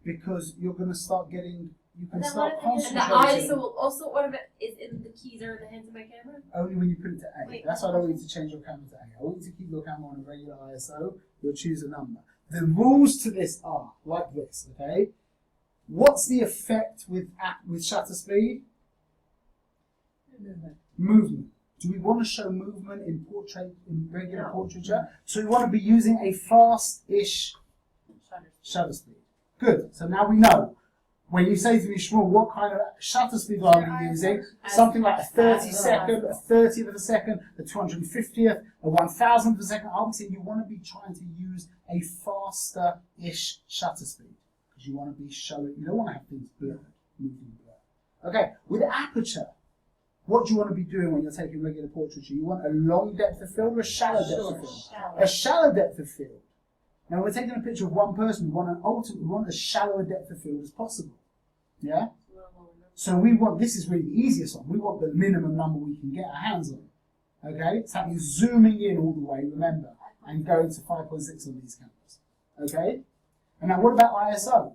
because you're going to start getting, you can
But then
start
what if
And the
concentrating
ISO will also, what if it is in the keys are in the hands of my camera?
only when you put it to A.
Wait,
That's why I don't want you to change your camera to A. I want you to keep your camera on a regular ISO, you'll choose a number. The rules to this are like this, okay? What's the effect with shutter speed? Movement. Do we want to show movement in regular portraiture? So we want to be using a fast-ish shutter speed. Good. So now we know. When you say to me, Shmuel, what kind of shutter speed are we using? Something like a 30-second, a 30th of a second, a 250th, a 1000th of a second. Obviously, you want to be trying to use a faster-ish shutter speed because you want to be showing. You don't want to have things blurred, moving blurred. Okay. With aperture, what do you want to be doing when you're taking regular portraiture? You want a long depth of field or a shallow depth of field? A shallow depth of field. Now, when we're taking a picture of one person, we want as shallow a depth of field as possible. Yeah? So we want, this is really the easiest one, we want the minimum number we can get our hands on. Okay, so that means zooming in all the way, remember, and going to 5.6 on these cameras. Okay? And now what about ISO?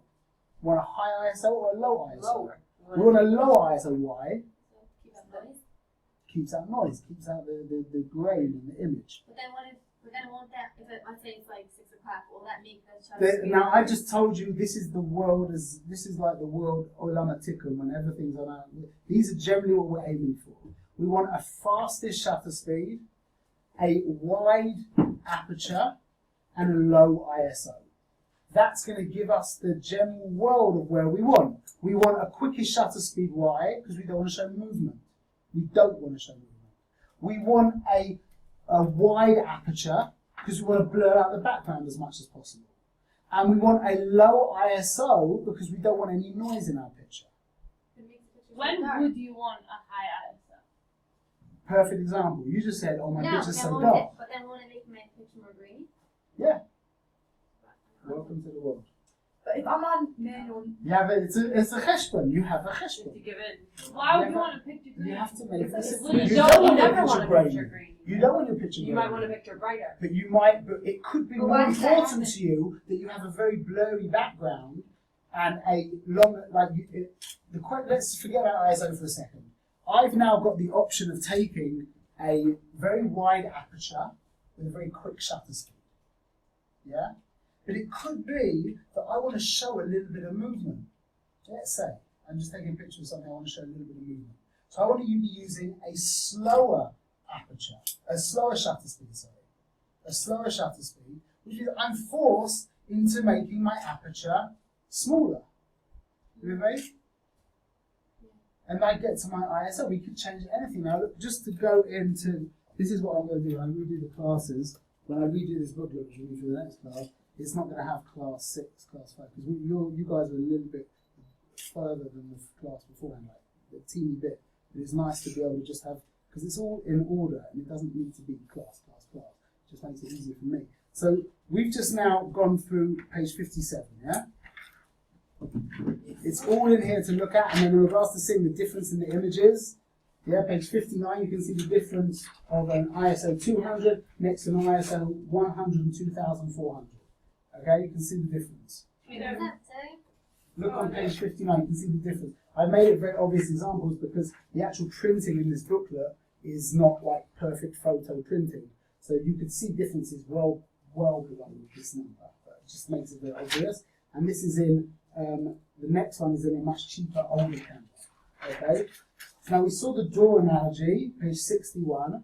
Want a high ISO or a low ISO?
Lower.
We want a low ISO. Why?
Keep up noise.
Keeps out noise, keeps out the grain in the image.
But then won't that, if it, let's say it's like 6 o'clock, will that make the shutter speed?
Now I just told you this is the world this is like the world Olam Atikum when everything's on our, these are generally what we're aiming for. We want a fastest shutter speed, a wide aperture, and a low ISO. That's going to give us the general world of where we want. We want a quickest shutter speed. Why? Because we don't want to show movement. We don't want to show movement. We want a wide aperture because we want to blur out the background as much as possible. And we want a low ISO because we don't want any noise in our picture.
When would you want a high ISO?
Perfect example. You just said, oh, my
No,
picture's
then
so
won't
dark.
it, but then won't it make my picture more grainy?
Yeah. Welcome to the world.
But if I'm on manual,
You have it's a cheshbon. You have a
To
cheshbon.
give it.
Why would
Yeah,
you want a picture green?
You have to make this.
Well, you
You
don't.
don't
You
want your
never want
picture
a picture
grainy.
green.
You don't want your picture
You
grainy.
might want a picture brighter.
But you might, but it could be
But
more
why does that
important
happen?
to you that you have a very blurry background and a long, like, let's forget about ISO for a second. I've now got the option of taking a very wide aperture with a very quick shutter speed. Yeah? But it could be that I want to show a little bit of movement. Let's say, I'm just taking a picture of something, I want to show a little bit of movement. So I want to be using a slower aperture, a slower shutter speed, a slower shutter speed, which is I'm forced into making my aperture smaller. You with me? And I get to my ISO. We could change anything now. Look, just to go into, this is what I'm going to do. I redo the classes. When I redo this booklet, which will be for the next class, it's not going to have class 6, class 5, because you guys are a little bit further than the class beforehand, like a teeny bit. But it's nice to be able to just have, because it's all in order and it doesn't need to be class. It just makes it easier for me. So we've just now gone through page 57, yeah? It's all in here to look at, and then in regards to seeing the difference in the images, yeah, page 59, you can see the difference of an ISO 200 next to an ISO 102,400. Okay, you can see the difference.
What does that say?
Look on page 59, you can see the difference. I've made it very obvious examples because the actual printing in this booklet is not like perfect photo printing. So you could see differences well below this number, but it just makes it very obvious. And this is in, the next one is in a much cheaper, older camera. Okay? Now we saw the door analogy, page 61.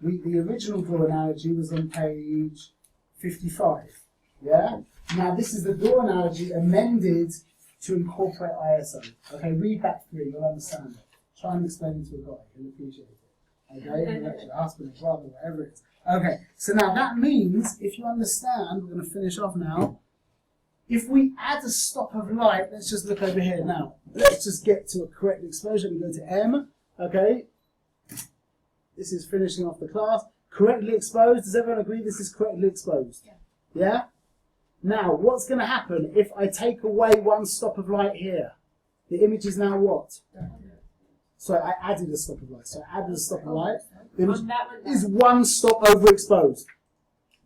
The original door analogy was on page 55. Yeah? Now this is the door analogy amended to incorporate ISO. Okay, read back through, you'll understand it. Try and explain it to a guy, he'll appreciate it. Okay, your husband, brother, whatever it is. Okay, so now that means, if you understand, we're going to finish off now. If we add a stop of light, let's just look over here now. Let's just get to a correct exposure. We go to M, okay? This is finishing off the class. Correctly exposed, does everyone agree this is correctly exposed? Yeah? Now, what's going to happen if I take away one stop of light here? The image is now what? So I added a stop of light. So I added a stop of light. The image
On that one,
is one stop overexposed.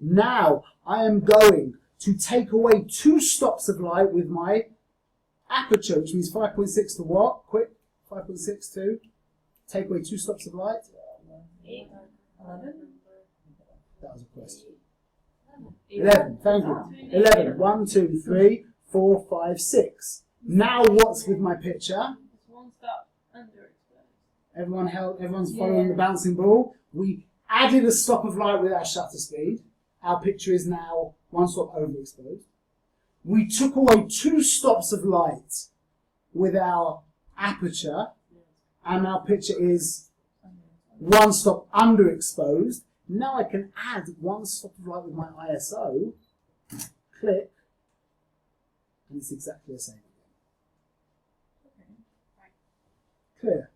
Now, I am going to take away 2 stops of light with my aperture, which means 5.6 to what? Quick, 5.6 to take away 2 stops of light.
11?
That was a question. 11, thank you. 11, 1, 2, 3, 4, 5, 6. Now what's with my picture?
It's one stop underexposed.
Everyone's following the bouncing ball. We added a stop of light with our shutter speed. Our picture is now 1 stop overexposed. We took away 2 stops of light with our aperture, and our picture is 1 stop underexposed. Now I can add 1 stop of light with my ISO, click, and it's exactly the same again. Clear.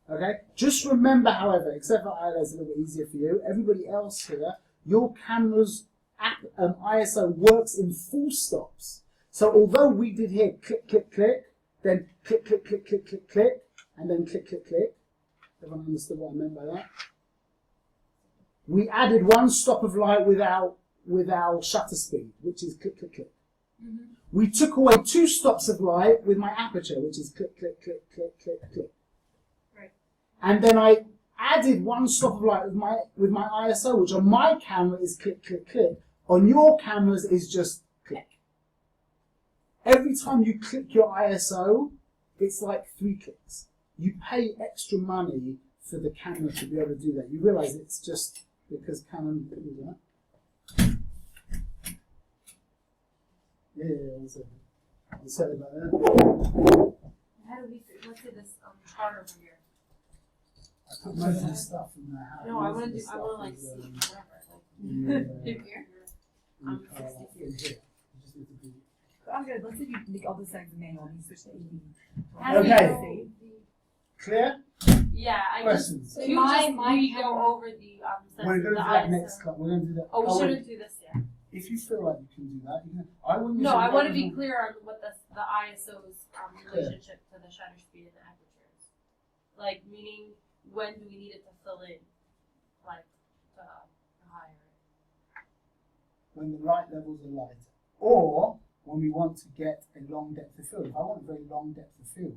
Okay? Just remember, however, except for ILO is a little bit easier for you, everybody else here, your camera's ISO works in full stops. So although we did here click, click, click, then click, click, click, click, click, click, and then click, click, click. Everyone understood what I meant by that? we added one stop of light with our shutter speed, which is click, click, click.
Mm-hmm.
We took away 2 stops of light with my aperture, which is click, click, click, click, click, click.
Right.
And then I added 1 stop of light with my ISO, which on my camera is click, click, click. On your cameras is just click. Every time you click your ISO, it's like 3 clicks. You pay extra money for the camera to be able to do that. You realise it's just because Canon can do that. Yeah, I'll say about that.
How do we? Let's say this chart over here.
I put most of the stuff in there.
No, I want to like see whatever. Like here. I'm 60 here.
I'm good. Let's see if you can make all the settings manual and you switch to AD.
How do
Okay. Clear?
Yeah, I
Questions?
just go over the
We're going to do that next class. We're going to do that.
Oh, we shouldn't do this yet.
If you feel like you can do that, you can. I wouldn't.
No,
use
I
a
want to be
manual.
clear on what the ISO's relationship to the shutter speed and the aperture is. Like, meaning, when do we need it to fill in? Like, to higher.
When the light levels are lighter, or when we want to get a long depth of field. If I want a very long depth of field,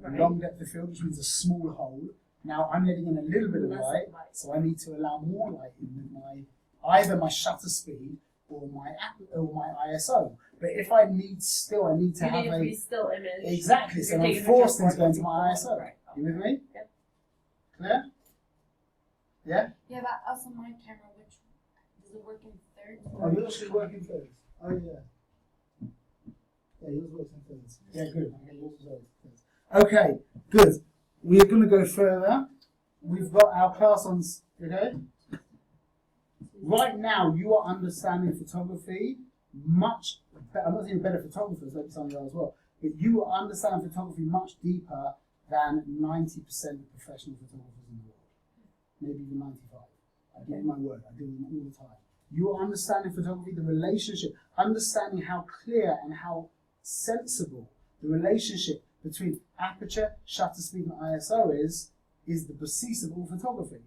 a long depth of field, which means a small hole. Now I'm letting in a little bit of light, so I need to allow more light in with my either my shutter speed or my ISO. But if I need to have
to be still image.
exactly, so
You're
I'm
taking
forced
pictures
into going to
for
my
it.
ISO.
Right.
You with me?
Yep.
Clear? Yeah?
Yeah, but also my camera, which does it work in thirds?
Oh, yours should work in thirds. Oh yeah. Yeah, yours works in thirds. Yeah, good. Okay, yours works in thirds. Okay, good. We are going to go further. We've got our class on. Okay. Right now, you are understanding photography much better. I'm not saying better photographers, like some of you are as well, but you understand photography much deeper than 90% of professional photographers in the world. Maybe even 95. I give you my word. I do them all the time. You are understanding photography, the relationship, understanding how clear and how sensible the relationship between aperture, shutter speed, and ISO is the basis of all photography.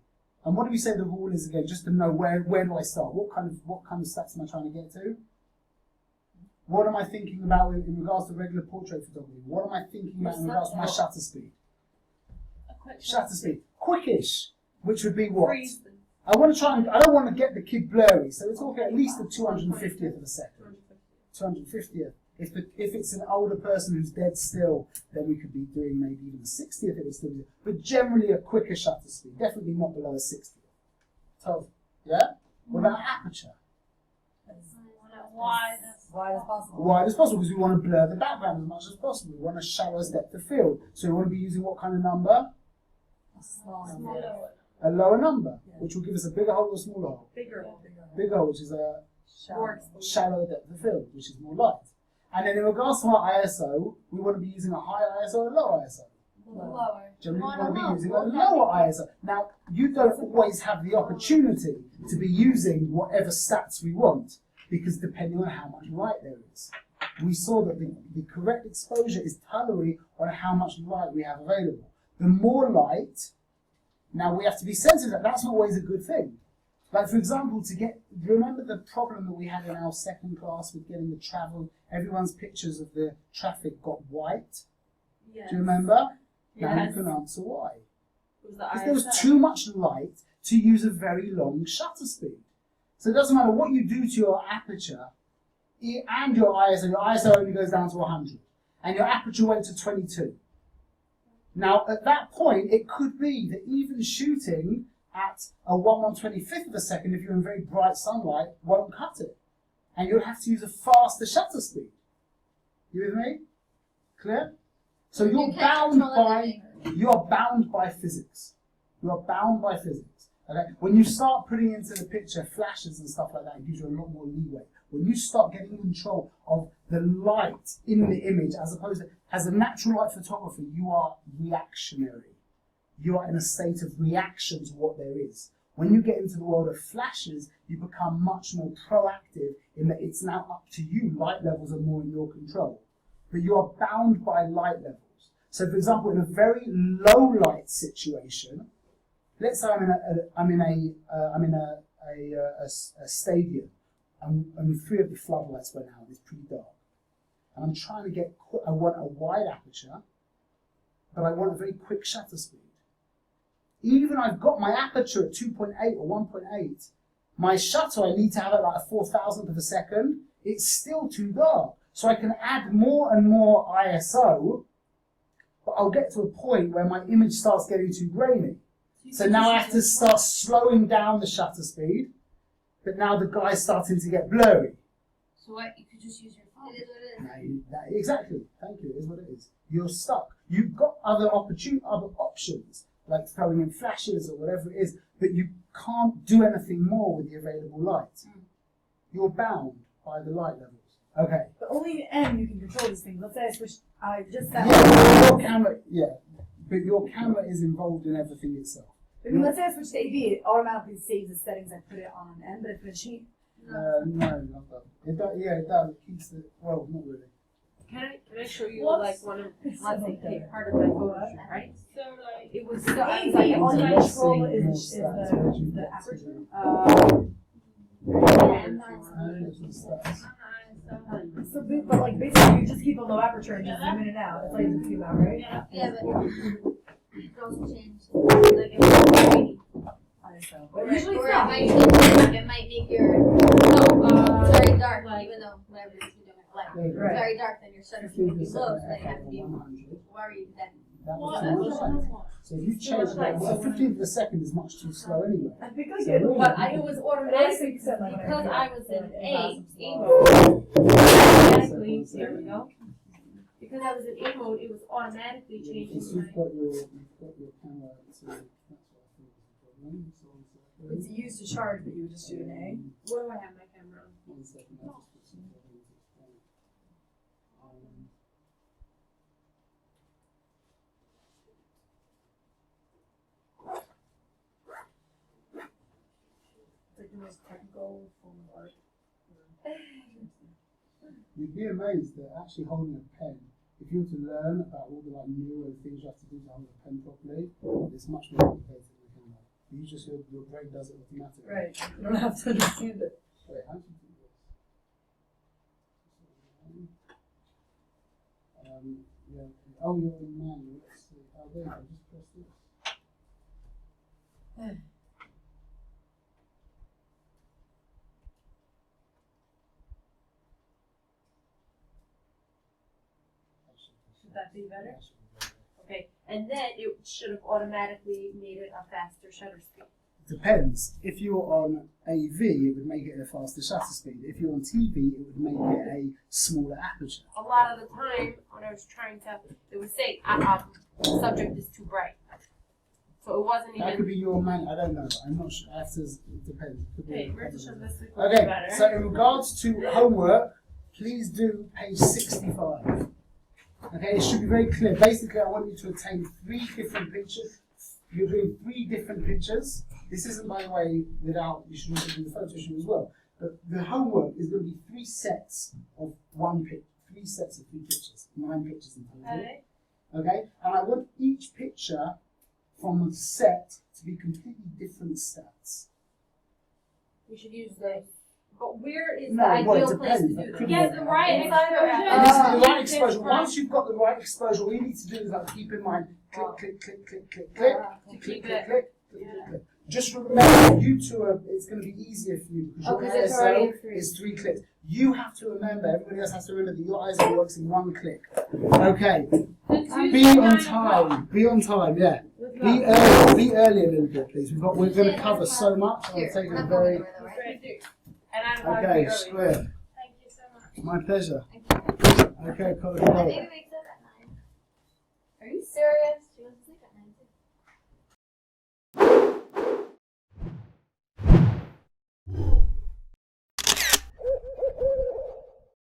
And what do we say the rule is again? Just to know where do I start? What kind of stats am I trying to get to? What am I thinking about in regards to regular portrait photography? What am I thinking about in regards to my shutter speed?
A quick
Shutter speed, quickish, which would be what?
Freeze.
I want to try and I don't want to get the kid blurry, so we're talking at least the 250th of a second. 250th. If it's an older person who's dead still, then we could be doing maybe even the 60th. It would still be, but generally a quicker shutter speed, definitely not below a 60th. So, yeah. What about aperture?
wide.
Wide as possible.
Wide as possible, because we want to blur the background as much as possible. We want a shallow depth of field, so we want to be using what kind of number?
Small.
A lower number, which will give us a bigger hole or a smaller hole.
Bigger.
Bigger hole, which is a
More
shallow depth of field, which is more light. And then in regards to our ISO, we want to be using a higher ISO or a lower ISO.
Lower.
Generally, we want to be using a lower ISO. Now, you don't always have the opportunity to be using whatever stats we want, because depending on how much light there is. We saw that the correct exposure is totally on how much light we have available. The more light, now we have to be sensitive that that's not always a good thing. Like, for example, do you remember the problem that we had in our second class with getting the travel, everyone's pictures of the traffic got white?
Yes.
Do you remember? Now you
Yes.
can answer why.
It was the
Because there was
ISO.
too much light to use a very long shutter speed. So it doesn't matter what you do to your aperture and your ISO only goes down to 100, and your aperture went to 22. Now, at that point, it could be that even shooting at a 1/125th of a second, if you're in very bright sunlight, won't cut it. And you'll have to use a faster shutter speed. You with me? Clear? So
You
you're
can't
bound
control
by
everything.
you're bound by physics. You're bound by physics. Okay? When you start putting into the picture flashes and stuff like that, it gives you a lot more leeway. When you start getting control of the light in the image, as opposed to, as a natural light photographer, you are reactionary. You are in a state of reaction to what there is. When you get into the world of flashes, you become much more proactive in that it's now up to you. Light levels are more in your control. But you are bound by light levels. So, for example, in a very low light situation, let's say I'm in a stadium, and 3 of the floodlights went out. It's pretty dark, and I'm trying to get. I want a wide aperture, but I want a very quick shutter speed. Even I've got my aperture at 2.8 or 1.8, my shutter I need to have it like a 4,000th of a second. It's still too dark, so I can add more and more ISO, but I'll get to a point where my image starts getting too grainy. So now I have to start slowing down the shutter speed, but now the guy's starting to get blurry.
So what? You could just use your phone.
It is what it is.
Exactly. Thank you. It is what it is. You're stuck. You've got other options, like throwing in flashes or whatever it is, but you can't do anything more with the available light. You're bound by the light levels. Okay.
But only in M you can control these things. Let's say I just set
Your camera, but your camera is involved in everything itself.
let's say I switch to AV, it automatically saves the settings I put it on M, but if it's change.
No, not that. It does. Yeah, it does. It keeps the. Well, not really.
Can I show you
What's-
like one of let's say take part of my photo shoot, right?
So like,
It was
The
so I was
AV
like,
on the
Let's
control
see
is
more
the
stats. Where do you get to?
aperture. So, but like basically you just keep a low aperture and just zoom in and out. That's all you have to do about, right?
Yeah, but it can also change. Like, if it's grainy.
I think so.
Or
But usually
or
it's not.
it might make your very dark, even though whatever it is you're doing, like
There you go.
Right.
very dark, then your shutter speed will be low, so then you have to be
100.
worried then.
That
what?
was too much. So if you change that, a 15th of a second is much too slow anyway.
I think I
So
get
really-
but it was automatic
except like
because I was in A
Yeah.
mode. Automatically, there we go. Because I was in A mode, it was automatically changing.
Because you've got your camera, so that's what I think is the problem. So
It's used to charge, but you would just do an A.
Where do I have my camera on?
1 second, I'll just put some settings to explain.
It's like the most technical form of art.
You'd be amazed that actually holding a pen, if you were to learn about all the like neuro things you have to do to hold a pen properly, it's much more complicated than the camera. You just your brain does it automatically.
Right. You don't have to understand it.
Wait, how do you do this? Yeah. Oh, you're in manual. Let's see. Oh, there you go. Just press this.
Should that be better? Okay, and then it should have automatically made it a faster shutter speed.
Depends. If you're on AV, it would make it a faster shutter speed. If you're on TV, it would make it a smaller aperture.
A lot of the time, when I was trying to, it would say, subject is too bright. So it wasn't
That could
even.
be your man. I don't know. I'm not sure. I have to. It depends. It could be
Okay,
a
where to
couple
show
of-
this?
Okay,
Better.
so in regards to homework, please do page 65. Okay, it should be very clear. Basically, I want you to attain 3 different pictures. You're doing 3 different pictures. This isn't, by the way, without, you should also do the photo shoot as well. But the homework is going to be 3 sets of 1 picture, 3 sets of 3 pictures, 9 pictures in total.
Okay.
Okay, and I want each picture from the set to be completely different stats.
We should use the. But where is
No,
the
well, it
ideal place to
depends.
do
That
that?
could
get
work
the
out.
right exposure.
And this is the right
Different.
exposure. Once you've got the right exposure, all you need to do is like keep in mind click, click, click, click, click, click, click,
keep
click,
it.
click, click, click. Just remember, you two are. It's going to be easier for you because
Oh,
your
'cause it's already
ISO
free.
is 3 clicks. You have to remember. Everybody else has to remember that your ISO works in 1 click. Okay. Be on time. Be on time. Yeah. Be early. Be early a little bit, please. We're going to cover so much. I'll
Here,
take
we're
a
not
very.
going anywhere, though, right?
And I don't know how to
Okay,
be early.
square.
Thank you so much.
My pleasure.
Thank you.
Okay, Colin.
Maybe we said at 9. Are you serious?